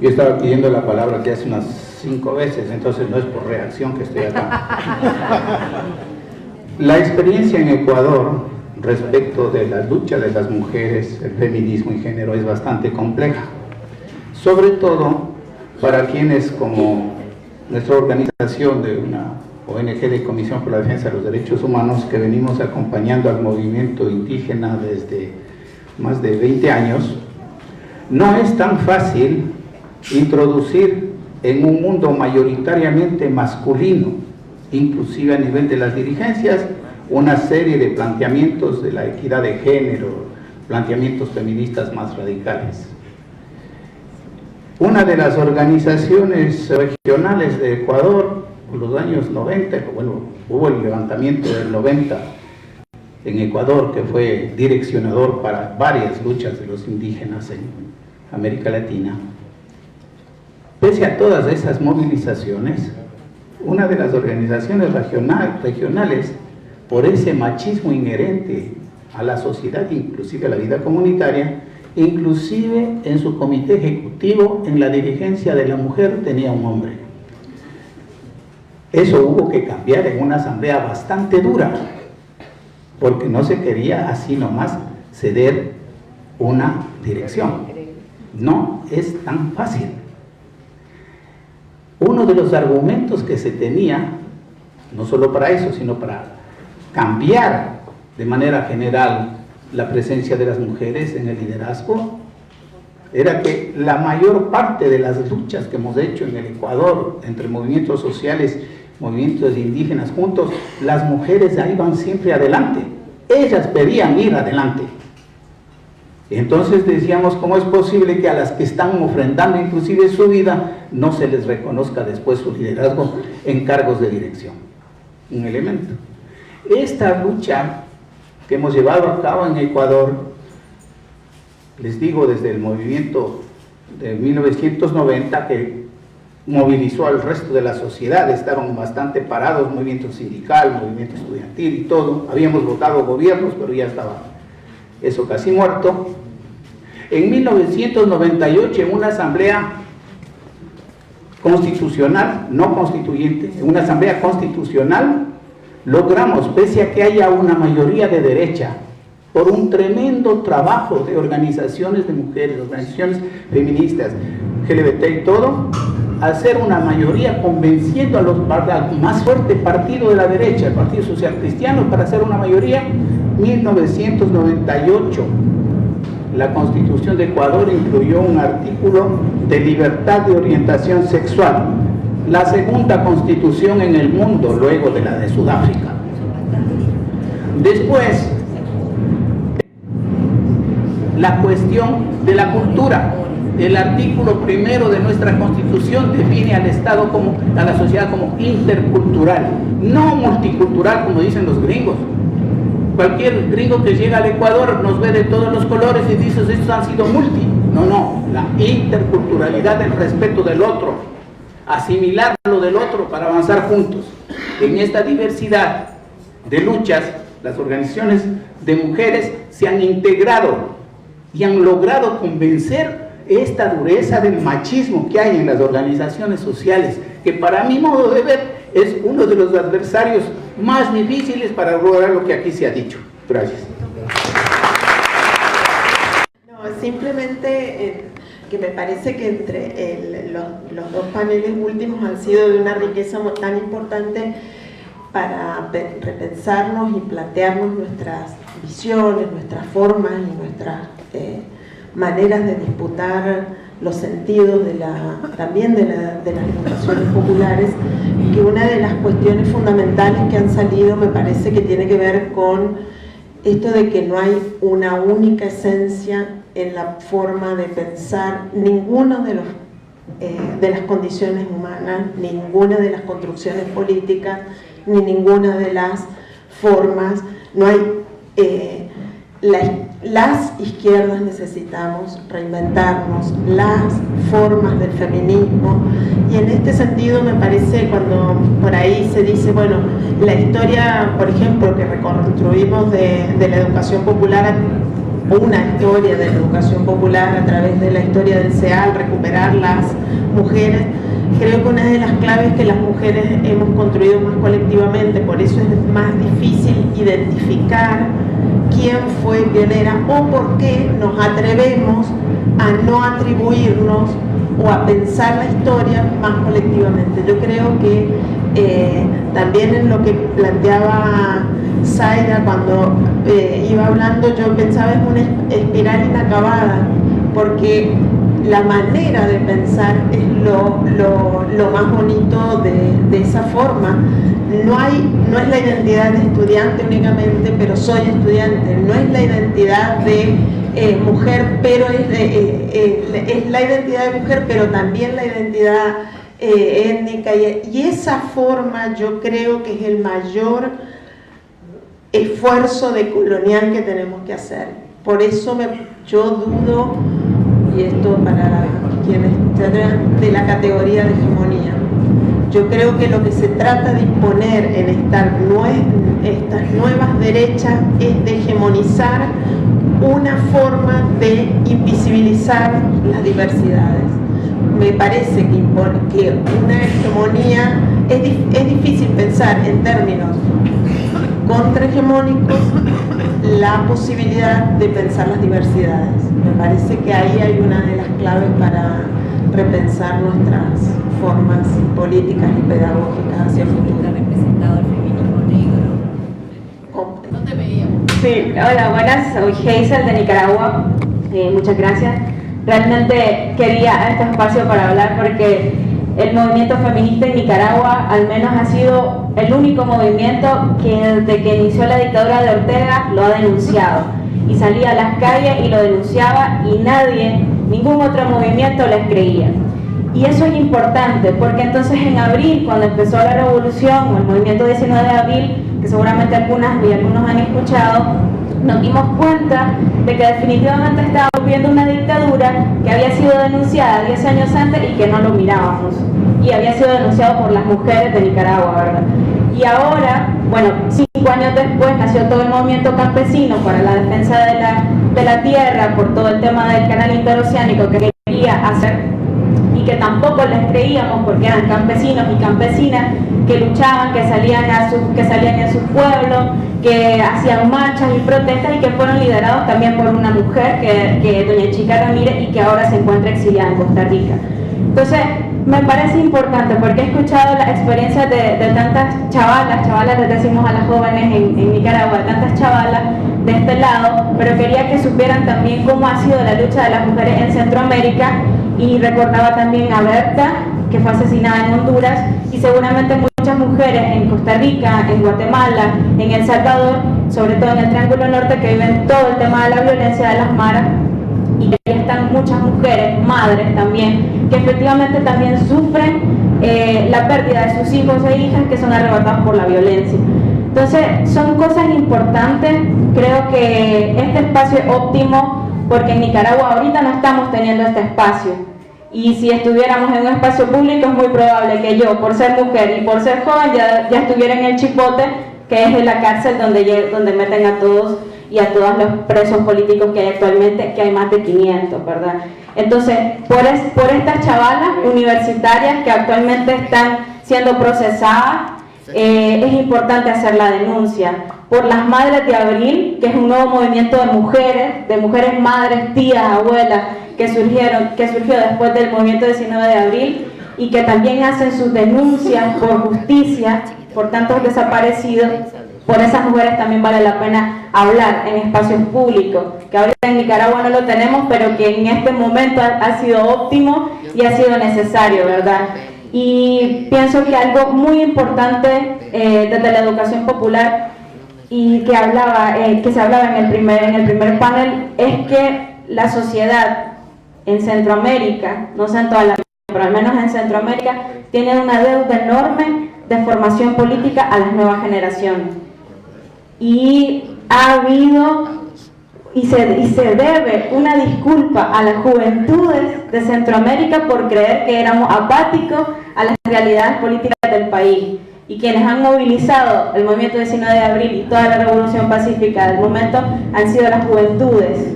Yo estaba pidiendo la palabra que hace unas 5 veces, entonces no es por reacción que estoy acá. La experiencia en Ecuador respecto de la lucha de las mujeres, el feminismo y género es bastante compleja. Sobre todo para quienes, como nuestra organización de una ONG de Comisión por la Defensa de los Derechos Humanos, que venimos acompañando al movimiento indígena desde más de 20 años, no es tan fácil introducir en un mundo mayoritariamente masculino, inclusive a nivel de las dirigencias, una serie de planteamientos de la equidad de género, planteamientos feministas más radicales. Una de las organizaciones regionales de Ecuador, en los años 90, bueno, hubo el levantamiento del 90 en Ecuador, que fue direccionador para varias luchas de los indígenas en América Latina. Pese a todas esas movilizaciones, una de las organizaciones regionales, por ese machismo inherente a la sociedad, inclusive a la vida comunitaria, inclusive en su comité ejecutivo, en la dirigencia de la mujer, tenía un hombre. Eso hubo que cambiar en una asamblea bastante dura, porque no se quería así nomás ceder una dirección. No es tan fácil. Uno de los argumentos que se tenía, no solo para eso, sino para cambiar de manera general la presencia de las mujeres en el liderazgo, era que la mayor parte de las luchas que hemos hecho en el Ecuador, entre movimientos sociales, movimientos indígenas juntos, las mujeres ahí van siempre adelante. Ellas pedían ir adelante. Entonces decíamos, ¿cómo es posible que a las que están ofrendando inclusive su vida no se les reconozca después su liderazgo en cargos de dirección? Un elemento. Esta lucha que hemos llevado a cabo en Ecuador, les digo, desde el movimiento de 1990, que movilizó al resto de la sociedad, estaban bastante parados, movimiento sindical, movimiento estudiantil y todo. Habíamos votado gobiernos, pero ya estaba eso casi muerto. En 1998, en una asamblea constitucional, no constituyente, en una asamblea constitucional, logramos, pese a que haya una mayoría de derecha, por un tremendo trabajo de organizaciones de mujeres, organizaciones feministas, LGBT y todo, hacer una mayoría convenciendo al más fuerte partido de la derecha, el Partido Social Cristiano, para hacer una mayoría. 1998, la Constitución de Ecuador incluyó un artículo de libertad de orientación sexual, la segunda constitución en el mundo luego de la de Sudáfrica. Después, la cuestión de la cultura. El artículo primero de nuestra Constitución define al Estado como, a la sociedad como intercultural, no multicultural como dicen los gringos. Cualquier gringo que llega al Ecuador nos ve de todos los colores y dice, estos han sido multi. No, la interculturalidad, el respeto del otro, asimilar lo del otro para avanzar juntos. En esta diversidad de luchas, las organizaciones de mujeres se han integrado y han logrado convencer esta dureza del machismo que hay en las organizaciones sociales, que para mi modo de ver es uno de los adversarios más difíciles para lograr lo que aquí se ha dicho. Gracias. No, simplemente que me parece que entre los dos paneles últimos han sido de una riqueza tan importante para repensarnos y plantearnos nuestras visiones, nuestras formas y nuestras maneras de disputar los sentidos también de las educaciones populares, que una de las cuestiones fundamentales que han salido me parece que tiene que ver con esto de que no hay una única esencia en la forma de pensar ninguna de las condiciones humanas, ninguna de las construcciones políticas, ni ninguna de las formas. No hay las izquierdas necesitamos reinventarnos, las formas del feminismo, y en este sentido me parece, cuando por ahí se dice, bueno, la historia, por ejemplo, que reconstruimos de la educación popular, una historia de la educación popular a través de la historia del CEAL, recuperar las mujeres, creo que una de las claves es que las mujeres hemos construido más colectivamente, por eso es más difícil identificar quién fue pionera o por qué nos atrevemos a no atribuirnos o a pensar la historia más colectivamente. Yo creo que también en lo que planteaba Zaida cuando iba hablando, yo pensaba en una espiral inacabada, porque la manera de pensar es lo más bonito de esa forma. No es la identidad de estudiante únicamente, pero soy estudiante. No es la identidad de mujer, pero es la identidad de mujer, pero también la identidad étnica. Y esa forma yo creo que es el mayor esfuerzo decolonial que tenemos que hacer. Por eso yo dudo, y esto para quienes tratan de la categoría de hegemonía. Yo creo que lo que se trata de imponer en estas nuevas derechas es de hegemonizar una forma de invisibilizar las diversidades. Me parece que una hegemonía es difícil pensar en términos contrahegemónicos la posibilidad de pensar las diversidades. Me parece que ahí hay una de las claves para repensar nuestras formas políticas y pedagógicas hacia el futuro. Representado el feminismo negro. No te veíamos. Sí, hola, buenas, soy Hazel de Nicaragua. Muchas gracias. Realmente quería este espacio para hablar porque el movimiento feminista en Nicaragua al menos ha sido el único movimiento que desde que inició la dictadura de Ortega lo ha denunciado y salía a las calles y lo denunciaba y ningún otro movimiento les creía. Y eso es importante porque entonces en abril, cuando empezó la revolución o el movimiento 19 de abril, que seguramente algunas y algunos han escuchado, nos dimos cuenta de que definitivamente estábamos viendo una dictadura que había sido denunciada 10 años antes y que no lo mirábamos. Y había sido denunciado por las mujeres de Nicaragua, ¿verdad? Y ahora, bueno, 5 años después nació todo el movimiento campesino para la defensa de la tierra, por todo el tema del canal interoceánico que quería hacer y que tampoco les creíamos porque eran campesinos y campesinas que luchaban, que salían en sus pueblos, que hacían marchas y protestas y que fueron liderados también por una mujer, que doña Chica Ramírez, y que ahora se encuentra exiliada en Costa Rica. Entonces, me parece importante porque he escuchado las experiencias de tantas chavalas les decimos a las jóvenes en Nicaragua, de tantas chavalas de este lado, pero quería que supieran también cómo ha sido la lucha de las mujeres en Centroamérica, y recordaba también a Berta que fue asesinada en Honduras, y seguramente muchas mujeres en Costa Rica, en Guatemala, en El Salvador, sobre todo en el Triángulo Norte, que viven todo el tema de la violencia de las maras, y ahí están muchas mujeres, madres también, que efectivamente también sufren la pérdida de sus hijos e hijas que son arrebatados por la violencia. Entonces son cosas importantes. Creo que este espacio es óptimo porque en Nicaragua ahorita no estamos teniendo este espacio, y si estuviéramos en un espacio público es muy probable que yo, por ser mujer y por ser joven, ya estuviera en el Chipote, que es la cárcel donde meten a todos y a todos los presos políticos que hay actualmente, que hay más de 500, ¿verdad? Entonces, por estas chavalas universitarias que actualmente están siendo procesadas, es importante hacer la denuncia. Por las Madres de Abril, que es un nuevo movimiento de mujeres madres, tías, abuelas, que surgió después del movimiento 19 de abril, y que también hacen sus denuncias por justicia, por tantos desaparecidos. Por esas mujeres también vale la pena hablar en espacios públicos, que ahorita en Nicaragua no lo tenemos, pero que en este momento ha sido óptimo y ha sido necesario, ¿verdad? Y pienso que algo muy importante desde la educación popular, y que se hablaba en el primer panel, es que la sociedad en Centroamérica, no sé en toda la, pero al menos en Centroamérica, tiene una deuda enorme de formación política a las nuevas generaciones. Y ha habido y se debe una disculpa a las juventudes de Centroamérica por creer que éramos apáticos a las realidades políticas del país. Y quienes han movilizado el movimiento 19 de abril y toda la revolución pacífica del momento han sido las juventudes,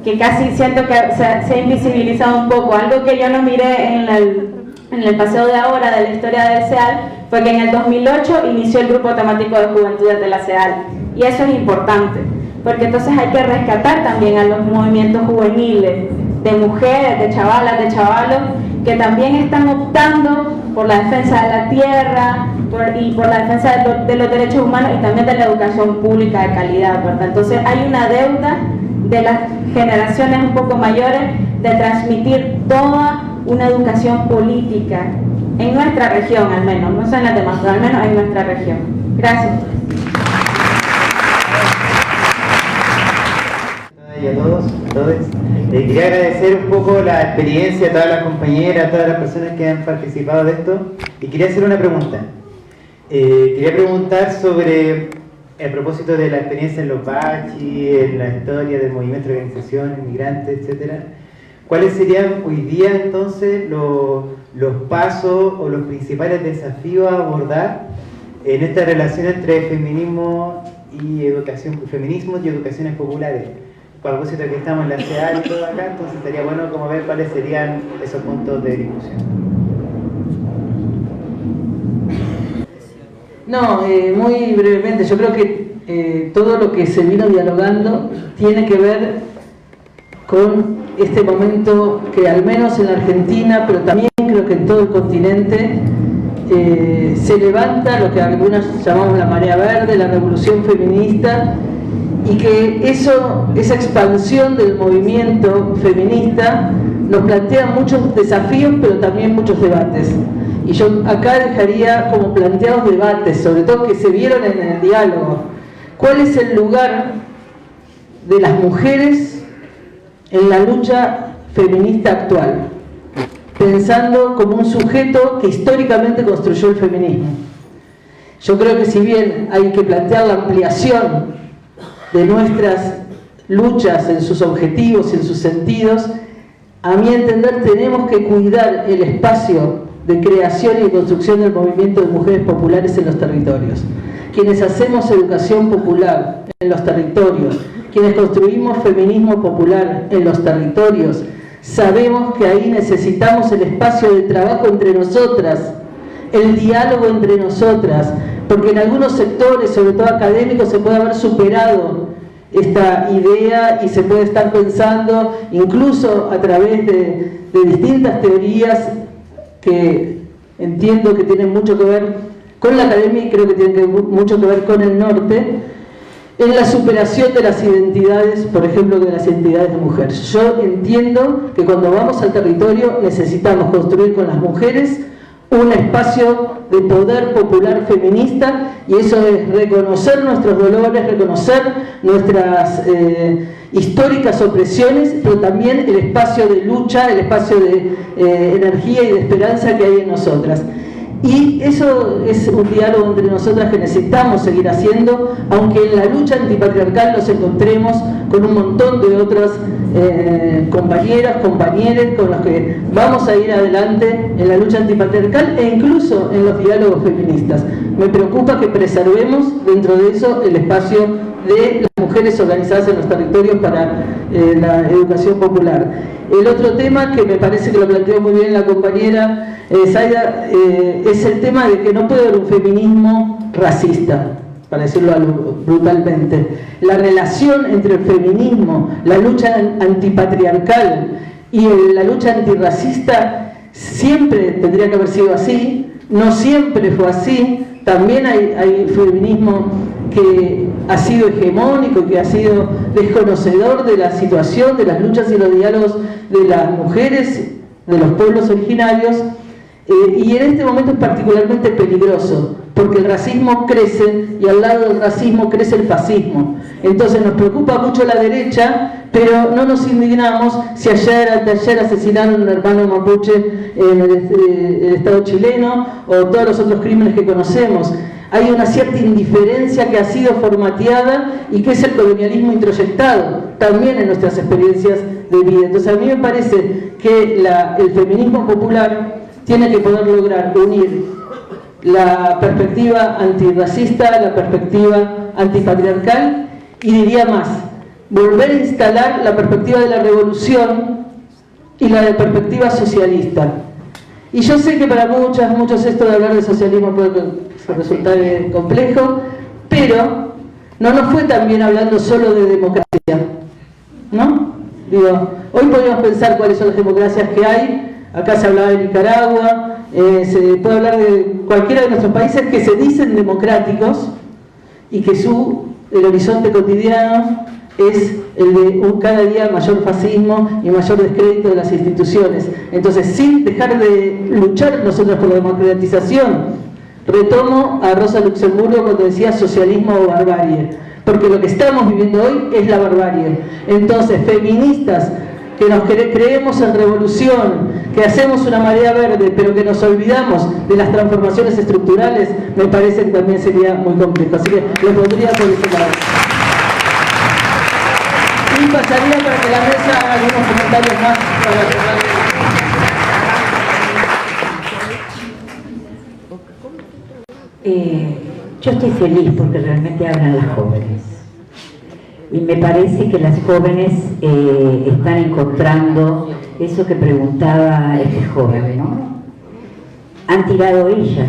que casi siento que se ha invisibilizado un poco. Algo que yo no miré en el paseo de ahora de la historia del CEAL fue que en el 2008 inició el grupo temático de juventudes de la CEAL, y eso es importante, porque entonces hay que rescatar también a los movimientos juveniles, de mujeres, de chavalas, de chavalos, que también están optando por la defensa de la tierra y por la defensa de los derechos humanos, y también de la educación pública de calidad, ¿verdad? Entonces hay una deuda de las generaciones un poco mayores de transmitir toda una educación política en nuestra región, al menos, no sé en las demás, pero al menos en nuestra región. Gracias. Y a todos. Quería agradecer un poco la experiencia a todas las compañeras, a todas las personas que han participado de esto, y quería hacer una pregunta. Quería preguntar sobre, a propósito de la experiencia en los Bachi, en la historia del movimiento de organización, inmigrantes, etcétera, ¿cuáles serían hoy día entonces los pasos o los principales desafíos a abordar en esta relación entre feminismo y feminismo y educaciones populares? A propósito de que estamos en la CEAL y todo acá, entonces estaría bueno como ver cuáles serían esos puntos de discusión. No, muy brevemente, yo creo que todo lo que se vino dialogando tiene que ver con este momento que al menos en la Argentina, pero también creo que en todo el continente, se levanta lo que algunos llamamos la marea verde, la revolución feminista, y que esa expansión del movimiento feminista nos plantea muchos desafíos, pero también muchos debates. Y yo acá dejaría como planteados debates, sobre todo que se vieron en el diálogo. ¿Cuál es el lugar de las mujeres en la lucha feminista actual? Pensando como un sujeto que históricamente construyó el feminismo. Yo creo que si bien hay que plantear la ampliación de nuestras luchas en sus objetivos y en sus sentidos, a mi entender tenemos que cuidar el espacio de creación y construcción del movimiento de mujeres populares en los territorios. Quienes hacemos educación popular en los territorios, quienes construimos feminismo popular en los territorios, sabemos que ahí necesitamos el espacio de trabajo entre nosotras, el diálogo entre nosotras, porque en algunos sectores, sobre todo académicos, se puede haber superado esta idea y se puede estar pensando, incluso a través de distintas teorías que entiendo que tienen mucho que ver con la academia y creo que tienen mucho que ver con el norte, en la superación de las identidades, por ejemplo, de las identidades de mujeres. Yo entiendo que cuando vamos al territorio necesitamos construir con las mujeres un espacio de poder popular feminista, y eso es reconocer nuestros dolores, reconocer nuestras históricas opresiones, pero también el espacio de lucha, el espacio de energía y de esperanza que hay en nosotras. Y eso es un diálogo entre nosotras que necesitamos seguir haciendo, aunque en la lucha antipatriarcal nos encontremos con un montón de otras compañeras, compañeros con los que vamos a ir adelante en la lucha antipatriarcal e incluso en los diálogos feministas. Me preocupa que preservemos dentro de eso el espacio de las mujeres organizadas en los territorios para la educación popular. El otro tema que me parece que lo planteó muy bien la compañera Zaida es el tema de que no puede haber un feminismo racista, para decirlo brutalmente. La relación entre el feminismo, la lucha antipatriarcal y la lucha antirracista siempre tendría que haber sido así, no siempre fue así. También hay feminismo que ha sido hegemónico, que ha sido desconocedor de la situación, de las luchas y los diálogos de las mujeres, de los pueblos originarios, y en este momento es particularmente peligroso, porque el racismo crece y al lado del racismo crece el fascismo. Entonces nos preocupa mucho la derecha, pero no nos indignamos si ayer, anteayer asesinaron a un hermano mapuche en el Estado chileno, o todos los otros crímenes que conocemos. Hay una cierta indiferencia que ha sido formateada y que es el colonialismo introyectado también en nuestras experiencias de vida. Entonces a mí me parece que el feminismo popular tiene que poder lograr unir la perspectiva antirracista, la perspectiva antipatriarcal, y diría más, volver a instalar la perspectiva de la revolución y la de perspectiva socialista. Y yo sé que para muchos esto de hablar de socialismo puede resultar complejo, pero no nos fue también hablando solo de democracia, ¿no? Digo, hoy podríamos pensar cuáles son las democracias que hay. Acá se hablaba de Nicaragua, se puede hablar de cualquiera de nuestros países que se dicen democráticos y que el horizonte cotidiano es el de un cada día mayor fascismo y mayor descrédito de las instituciones. Entonces, sin dejar de luchar nosotros por la democratización, retomo a Rosa Luxemburgo cuando decía socialismo o barbarie, porque lo que estamos viviendo hoy es la barbarie. Entonces, feministas que nos creemos en revolución, que hacemos una marea verde, pero que nos olvidamos de las transformaciones estructurales, me parece que también sería muy complejo. Así que lo pondría por ese lado. Y pasaría para que la mesa haga algunos comentarios más para cerrar. Yo estoy feliz porque realmente hablan las jóvenes. Y me parece que las jóvenes están encontrando eso que preguntaba este joven, ¿no? Han tirado ellas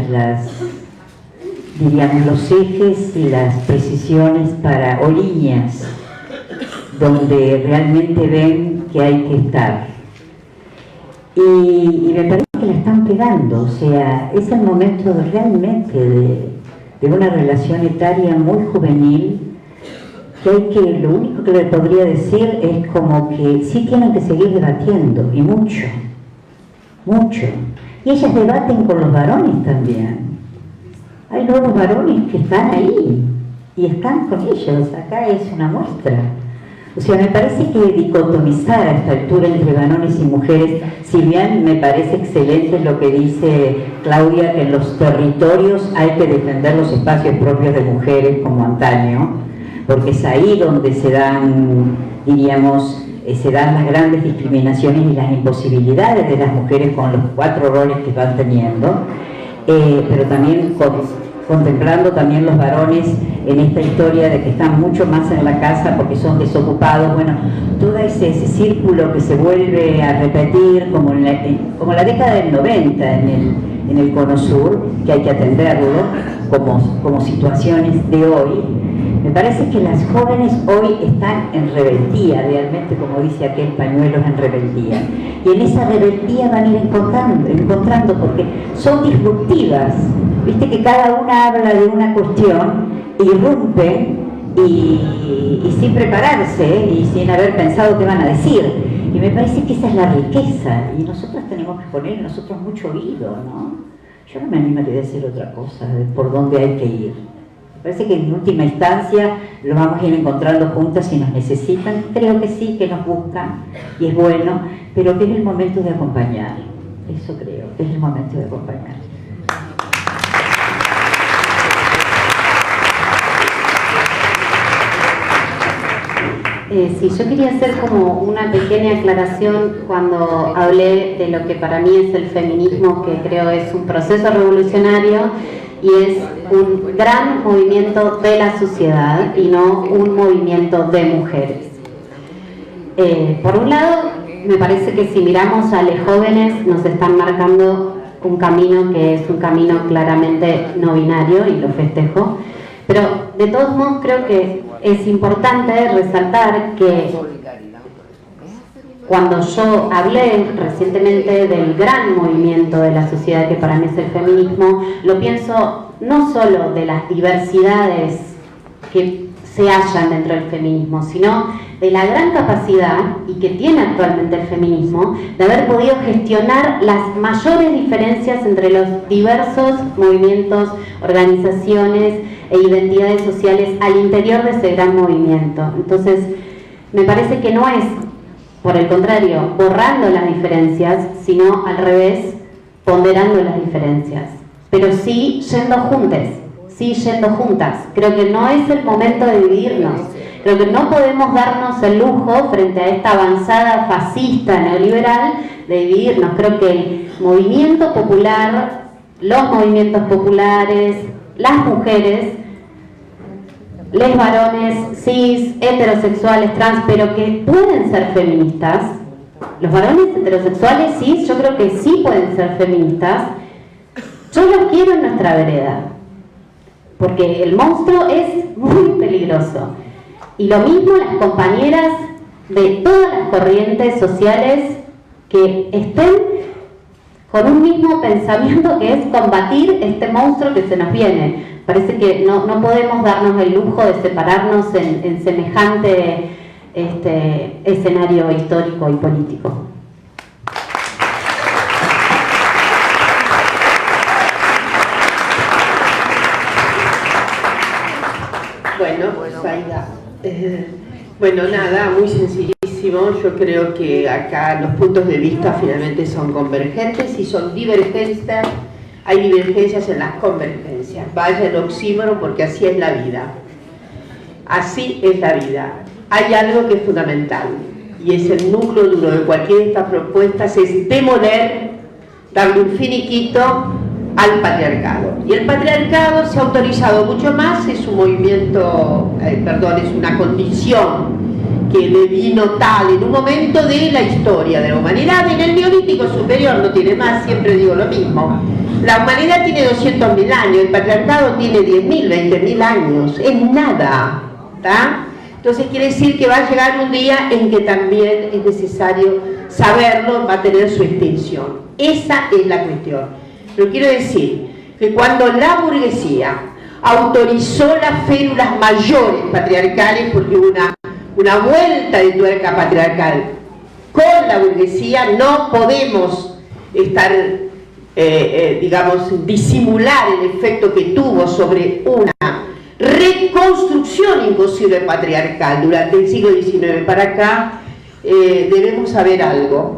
diríamos, los ejes y las precisiones o líneas donde realmente ven que hay que estar. Y me parece que la están pegando, o sea, es el momento realmente de una relación etaria muy juvenil, que lo único que le podría decir es como que sí tienen que seguir debatiendo, y mucho. Y ellas debaten con los varones también. Hay nuevos varones que están ahí y están con ellos. Acá es una muestra. O sea, me parece que dicotomizar a esta altura entre varones y mujeres, si bien me parece excelente lo que dice Claudia, que en los territorios hay que defender los espacios propios de mujeres como antaño, porque es ahí donde se dan, diríamos, se dan las grandes discriminaciones y las imposibilidades de las mujeres con los 4 roles que van teniendo, pero también contemplando también los varones en esta historia de que están mucho más en la casa porque son desocupados. Bueno, todo ese círculo que se vuelve a repetir como la década del 90 en el Cono Sur, que hay que atenderlo como situaciones de hoy. Me parece que las jóvenes hoy están en rebeldía, realmente, como dice aquel, pañuelos en rebeldía. Y en esa rebeldía van a ir encontrando porque son disruptivas. Viste que cada una habla de una cuestión, irrumpe y sin prepararse y sin haber pensado qué van a decir. Y me parece que esa es la riqueza. Y nosotros tenemos que poner nosotros mucho oído, ¿no? yo no me animaría a decir otra cosa, de por dónde hay que ir. Me parece que en última instancia lo vamos a ir encontrando juntas si nos necesitan. Creo que sí, que nos buscan y es bueno, pero que es el momento de acompañar. Eso creo, que es el momento de acompañar. Sí, yo quería hacer como una pequeña aclaración cuando hablé de lo que para mí es el feminismo, que creo es un proceso revolucionario y es un gran movimiento de la sociedad y no un movimiento de mujeres. Por un lado, me parece que si miramos a los jóvenes nos están marcando un camino que es un camino claramente no binario y lo festejo, pero de todos modos creo que es importante resaltar que cuando yo hablé recientemente del gran movimiento de la sociedad que para mí es el feminismo, lo pienso no solo de las diversidades que se hallan dentro del feminismo, sino de la gran capacidad y que tiene actualmente el feminismo de haber podido gestionar las mayores diferencias entre los diversos movimientos, organizaciones e identidades sociales al interior de ese gran movimiento. Entonces, me parece que no es, por el contrario, borrando las diferencias, sino al revés, ponderando las diferencias, pero sí yendo juntas. Creo que no es el momento de dividirnos. Creo que no podemos darnos el lujo, frente a esta avanzada fascista neoliberal, de dividirnos. Creo que el movimiento popular, los movimientos populares, las mujeres, les varones, cis, heterosexuales, trans, pero que pueden ser feministas. Los varones heterosexuales, cis, yo creo que sí pueden ser feministas. Yo los quiero en nuestra vereda, porque el monstruo es muy peligroso. Y lo mismo las compañeras de todas las corrientes sociales que estén con un mismo pensamiento, que es combatir este monstruo que se nos viene. Parece que no podemos darnos el lujo de separarnos en semejante escenario histórico y político. Bueno, pues Aida. Bueno, nada, muy sencillísimo. Yo creo que acá los puntos de vista finalmente son convergentes y son divergencias. Hay divergencias en las convergencias. Vaya el oxímoron, porque así es la vida. Así es la vida. Hay algo que es fundamental y es el núcleo duro de cualquiera de estas propuestas, es demoler, darle un finiquito al patriarcado. Y el patriarcado se ha autorizado mucho más, es un movimiento, es una condición que le vino tal en un momento de la historia de la humanidad. En el Neolítico superior no tiene más, siempre digo lo mismo. La humanidad tiene 200.000 años, el patriarcado tiene 10.000, 20.000 años, es nada, ¿tá? Entonces quiere decir que va a llegar un día en que también es necesario saberlo, va a tener su extinción. Esa es la cuestión. Pero quiero decir que cuando la burguesía autorizó las férulas mayores patriarcales, porque hubo una vuelta de tuerca patriarcal con la burguesía, no podemos estar, disimular el efecto que tuvo sobre una reconstrucción imposible patriarcal durante el siglo XIX para acá. Debemos saber algo,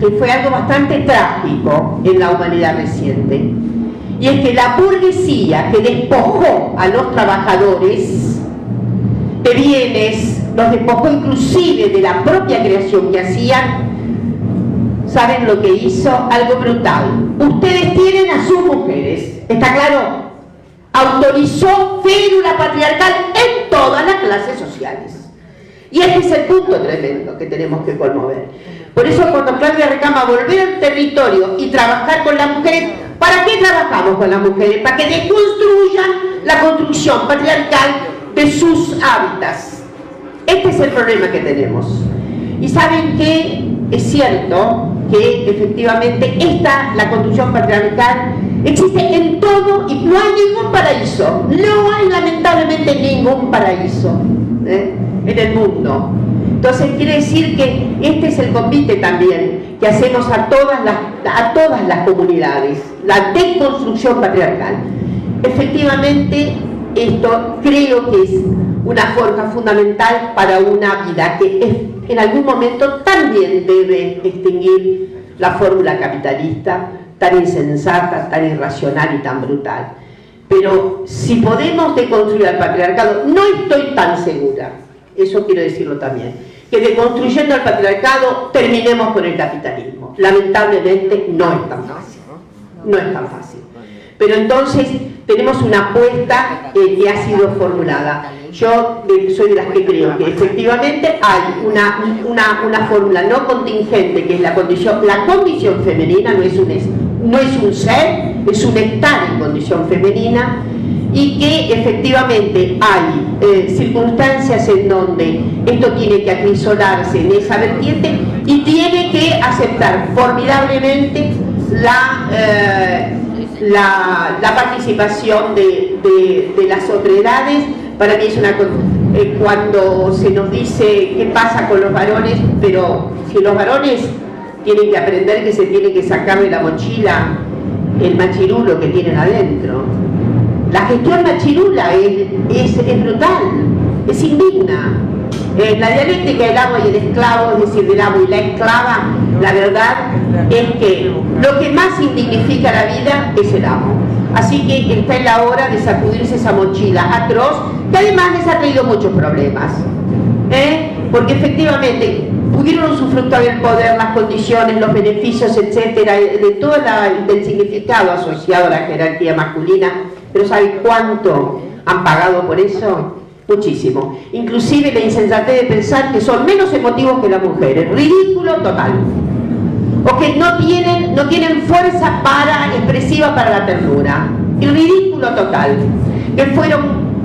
que fue algo bastante trágico en la humanidad reciente, y es que la burguesía que despojó a los trabajadores de bienes, los despojó inclusive de la propia creación que hacían, ¿saben lo que hizo? Algo brutal. Ustedes tienen a sus mujeres, ¿está claro? Autorizó férula patriarcal en todas las clases sociales. Y este es el punto tremendo que tenemos que conmover. Por eso cuando Claudia reclama volver al territorio y trabajar con las mujeres, ¿para qué trabajamos con las mujeres? Para que deconstruyan la construcción patriarcal de sus hábitats. Este es el problema que tenemos. Y saben que es cierto que efectivamente la construcción patriarcal existe en todo y no hay ningún paraíso. No hay lamentablemente ningún paraíso en el mundo. Entonces quiere decir que este es el convite también, que hacemos a todas las comunidades, la deconstrucción patriarcal. Efectivamente, esto creo que es una forja fundamental para una vida que en algún momento también debe extinguir la fórmula capitalista tan insensata, tan irracional y tan brutal. Pero si podemos deconstruir al patriarcado, no estoy tan segura, eso quiero decirlo también, que deconstruyendo al patriarcado terminemos con el capitalismo. Lamentablemente no es tan fácil, no es tan fácil. Pero entonces tenemos una apuesta que ha sido formulada. Yo soy de las que creo que efectivamente hay una fórmula no contingente, que es la condición femenina, no es un ser, es un estar en condición femenina, y que efectivamente hay circunstancias en donde esto tiene que acrisolarse en esa vertiente y tiene que aceptar formidablemente la participación de las otredades. Para mí es cuando se nos dice qué pasa con los varones, pero si los varones tienen que aprender que se tiene que sacar de la mochila el machirulo que tienen adentro. La gestión machirula es brutal, es indigna. La dialéctica del amo y el esclavo, es decir, del amo y la esclava, la verdad es que lo que más indignifica la vida es el amo. Así que está en la hora de sacudirse esa mochila atroz, que además les ha traído muchos problemas. Porque efectivamente pudieron usufructuar el poder, las condiciones, los beneficios, etcétera, de todo el significado asociado a la jerarquía masculina, pero ¿sabe cuánto han pagado por eso? Muchísimo. Inclusive la insensatez de pensar que son menos emotivos que las mujeres. Ridículo total. O que no tienen fuerza expresiva para la ternura. Y ridículo total. Que fueron,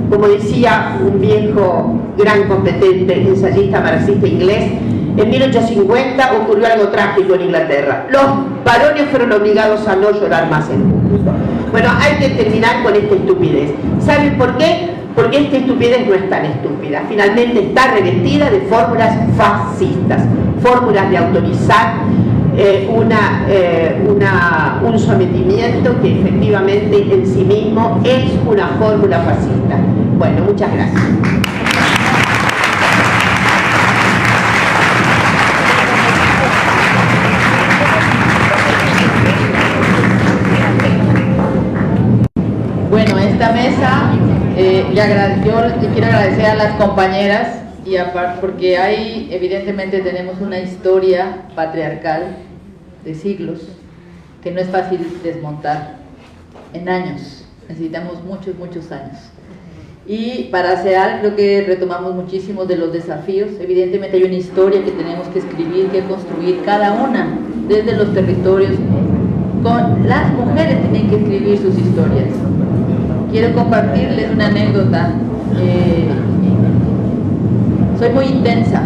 como decía un viejo gran competente ensayista marxista inglés, en 1850 ocurrió algo trágico en Inglaterra. Los varones fueron obligados a no llorar más en público. Bueno, hay que terminar con esta estupidez. ¿Saben por qué? Porque esta estupidez no es tan estúpida. Finalmente está revestida de fórmulas fascistas, fórmulas de autorizar un sometimiento que efectivamente en sí mismo es una fórmula fascista. Bueno, muchas gracias. Bueno, esta mesa, yo le quiero agradecer a las compañeras, y aparte porque evidentemente tenemos una historia patriarcal de siglos que no es fácil desmontar en años, necesitamos muchos años. Y para CEAL creo que retomamos muchísimos de los desafíos. Evidentemente hay una historia que tenemos que escribir, que construir cada una desde los territorios. Las mujeres tienen que escribir sus historias. Quiero compartirles una anécdota. Soy muy intensa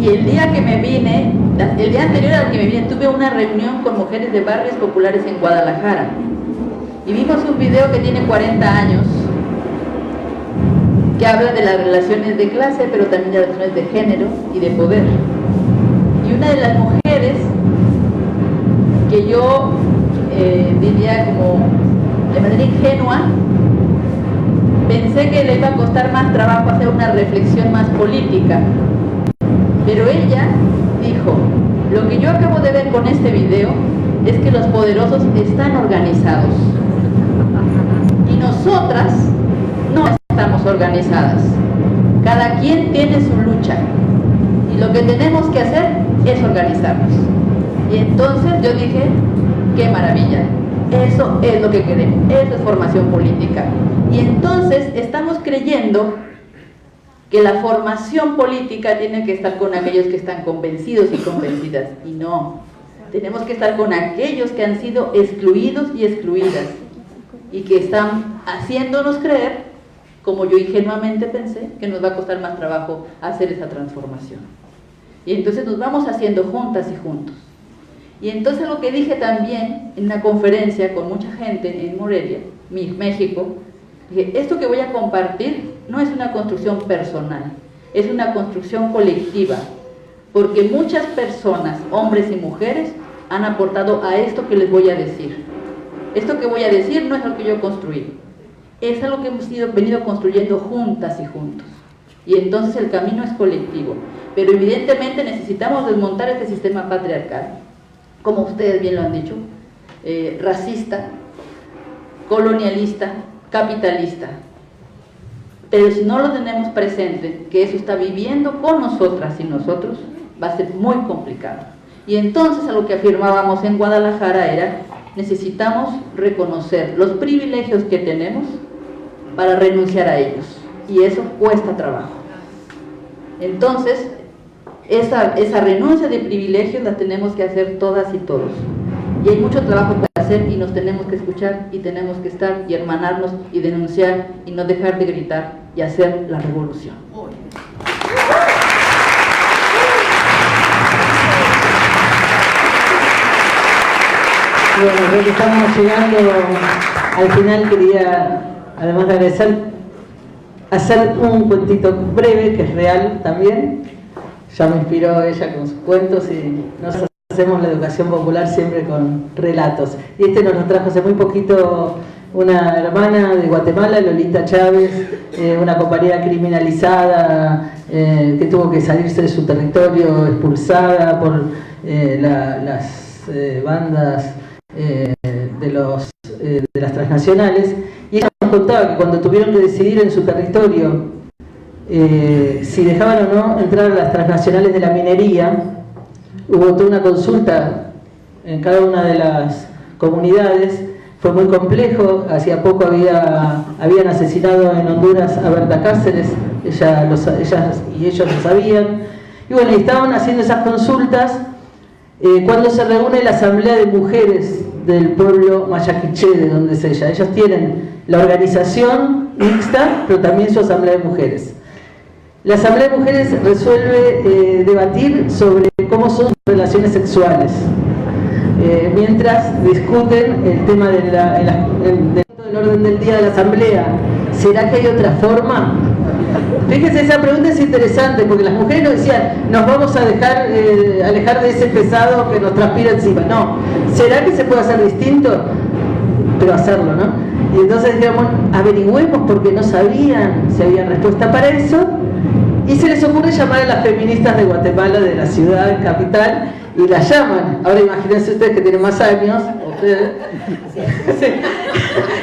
y el día anterior al que me vine, tuve una reunión con mujeres de barrios populares en Guadalajara y vimos un video que tiene 40 años que habla de las relaciones de clase, pero también de las relaciones de género y de poder. Y una de las mujeres que yo diría como de manera ingenua, pensé que le iba a costar más trabajo hacer una reflexión más política, pero ella dijo: lo que yo acabo de ver con este video es que los poderosos están organizados y nosotras no estamos organizadas. Cada quien tiene su lucha y lo que tenemos que hacer es organizarnos. Y entonces yo dije: qué maravilla, eso es lo que queremos, eso es formación política. Y entonces estamos creyendo que la formación política tiene que estar con aquellos que están convencidos y convencidas, y no, tenemos que estar con aquellos que han sido excluidos y excluidas y que están haciéndonos creer, como yo ingenuamente pensé, que nos va a costar más trabajo hacer esa transformación. Y entonces nos vamos haciendo juntas y juntos. Y entonces lo que dije también en una conferencia con mucha gente en Morelia, México, dije: esto que voy a compartir no es una construcción personal, es una construcción colectiva. porque muchas personas, hombres y mujeres, han aportado a esto que les voy a decir. Esto que voy a decir no es lo que yo construí, es algo que hemos venido construyendo juntas y juntos. Y entonces el camino es colectivo, pero evidentemente necesitamos desmontar este sistema patriarcal, como ustedes bien lo han dicho, racista, colonialista, capitalista. Pero si no lo tenemos presente, que eso está viviendo con nosotras y nosotros, va a ser muy complicado. Y entonces a lo que afirmábamos en Guadalajara era, necesitamos reconocer los privilegios que tenemos para renunciar a ellos. Y eso cuesta trabajo. Entonces, esa renuncia de privilegios la tenemos que hacer todas y todos. Y hay mucho trabajo que hacer y nos tenemos que escuchar y tenemos que estar y hermanarnos y denunciar y no dejar de gritar y hacer la revolución. Bueno, creo que estamos llegando al final. Quería, además de agradecer, hacer un cuentito breve, que es real también. Ya me inspiró ella con sus cuentos y nosotros hacemos la educación popular siempre con relatos. Y este nos lo trajo hace muy poquito una hermana de Guatemala, Lolita Chávez, una compañera criminalizada que tuvo que salirse de su territorio, expulsada por las bandas de las transnacionales, y ella nos contaba que cuando tuvieron que decidir en su territorio si dejaban o no entrar a las transnacionales de la minería, hubo toda una consulta en cada una de las comunidades. Fue muy complejo. Hacía poco habían asesinado en Honduras a Berta Cáceres, ellas y ellos lo sabían, y bueno, estaban haciendo esas consultas cuando se reúne la Asamblea de Mujeres del pueblo Mayaquiche, de donde es ella. Ellos tienen la organización mixta, pero también su Asamblea de Mujeres. La Asamblea de Mujeres resuelve debatir sobre cómo son sus relaciones sexuales, mientras discuten el tema del orden del día de la Asamblea. ¿Será que hay otra forma? Fíjense, esa pregunta es interesante, porque las mujeres nos decían, nos vamos a dejar alejar de ese pesado que nos transpira encima. No, ¿será que se puede hacer distinto? Pero hacerlo, ¿no? Y entonces digamos, averigüemos, porque no sabían si había respuesta para eso, y se les ocurre llamar a las feministas de Guatemala, de la ciudad capital, y las llaman. Ahora imagínense ustedes que tienen más años, ustedes,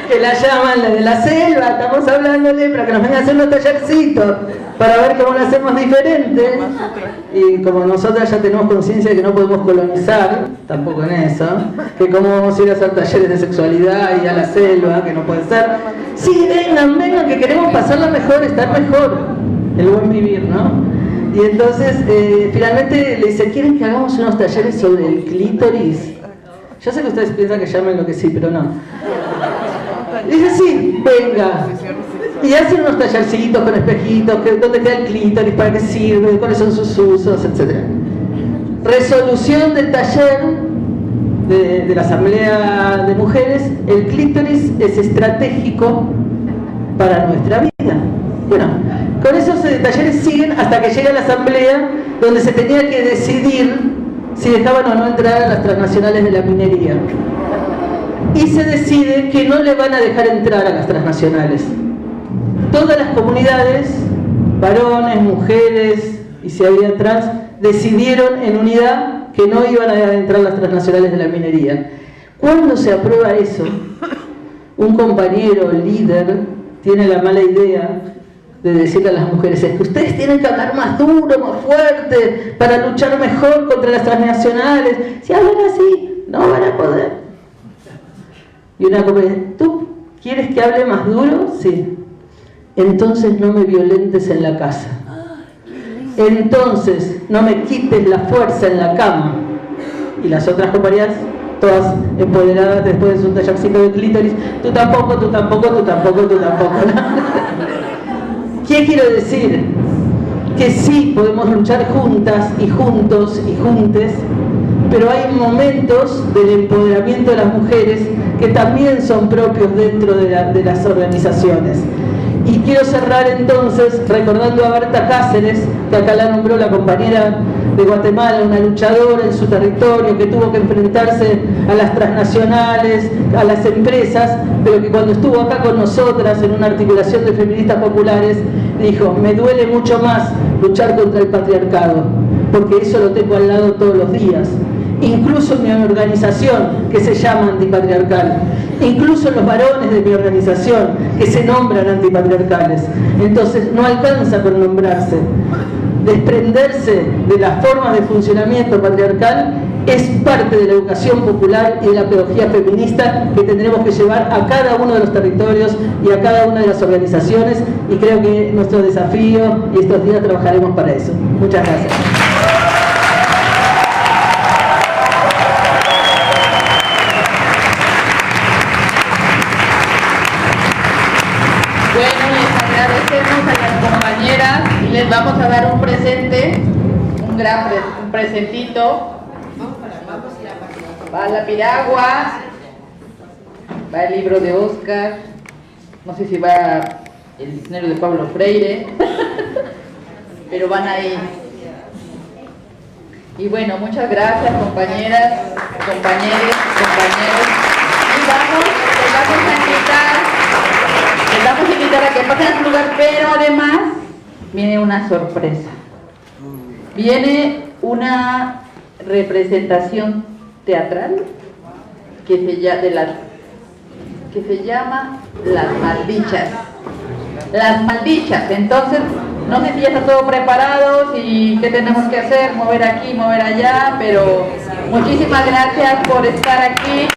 que la llaman, la de la selva, estamos hablándole para que nos vengan a hacer unos tallercitos para ver cómo lo hacemos diferente. Y como nosotras ya tenemos conciencia de que no podemos colonizar, tampoco en eso, que cómo vamos a ir a hacer talleres de sexualidad y a la selva, que no puede ser. Sí, vengan, que queremos pasarla mejor, estar mejor, el buen vivir, ¿no? Y entonces, finalmente le dice, ¿quieren que hagamos unos talleres sobre el clítoris? Yo sé que ustedes piensan que llamen lo que sí, pero no. Dice, sí, venga. Y hacen unos tallercitos con espejitos, dónde queda el clítoris, para qué sirve, cuáles son sus usos, etc. Resolución del taller de la Asamblea de Mujeres: el clítoris es estratégico para nuestra vida. Bueno, con esos talleres siguen hasta que llega a la Asamblea, donde se tenía que decidir si dejaban o no entrar a las transnacionales de la minería. Y se decide que no le van a dejar entrar a las transnacionales. Todas las comunidades, varones, mujeres y si había trans, decidieron en unidad que no iban a entrar las transnacionales de la minería. Cuando se aprueba eso, un compañero líder tiene la mala idea de decirle a las mujeres, es que ustedes tienen que hablar más duro, más fuerte, para luchar mejor contra las transnacionales. Si hablan así, no van a poder. Y una compañera, ¿tú quieres que hable más duro? Sí. Entonces no me violentes en la casa. Entonces no me quites la fuerza en la cama. Y las otras compañeras, todas empoderadas después de su tallercito de clítoris, tú tampoco, tú tampoco, tú tampoco, tú tampoco. ¿Qué quiero decir? Que sí podemos luchar juntas y juntos y juntes, pero hay momentos del empoderamiento de las mujeres que también son propios dentro de las organizaciones. Y quiero cerrar entonces recordando a Berta Cáceres, que acá la nombró la compañera de Guatemala, una luchadora en su territorio que tuvo que enfrentarse a las transnacionales, a las empresas, pero que cuando estuvo acá con nosotras en una articulación de feministas populares, dijo: me duele mucho más luchar contra el patriarcado, porque eso lo tengo al lado todos los días. Incluso en mi organización, que se llama antipatriarcal, incluso los varones de mi organización, que se nombran antipatriarcales. Entonces no alcanza con nombrarse. Desprenderse de las formas de funcionamiento patriarcal es parte de la educación popular y de la pedagogía feminista que tendremos que llevar a cada uno de los territorios y a cada una de las organizaciones, y creo que nuestro desafío, y estos días trabajaremos para eso. Muchas gracias. Agradecemos a las compañeras y les vamos a dar un presente, un presentito. Va la piragua, va el libro de Oscar, no sé si va el diccionario de Pablo Freire, pero van ahí. Y bueno, muchas gracias compañeras, compañeros. Y les vamos a invitar a que pasen a su lugar, pero además viene una sorpresa. Viene una representación teatral que se llama Las Maldichas. Las Maldichas. Entonces, no sé si ya está todo preparado, si qué tenemos que hacer, mover aquí, mover allá, pero muchísimas gracias por estar aquí.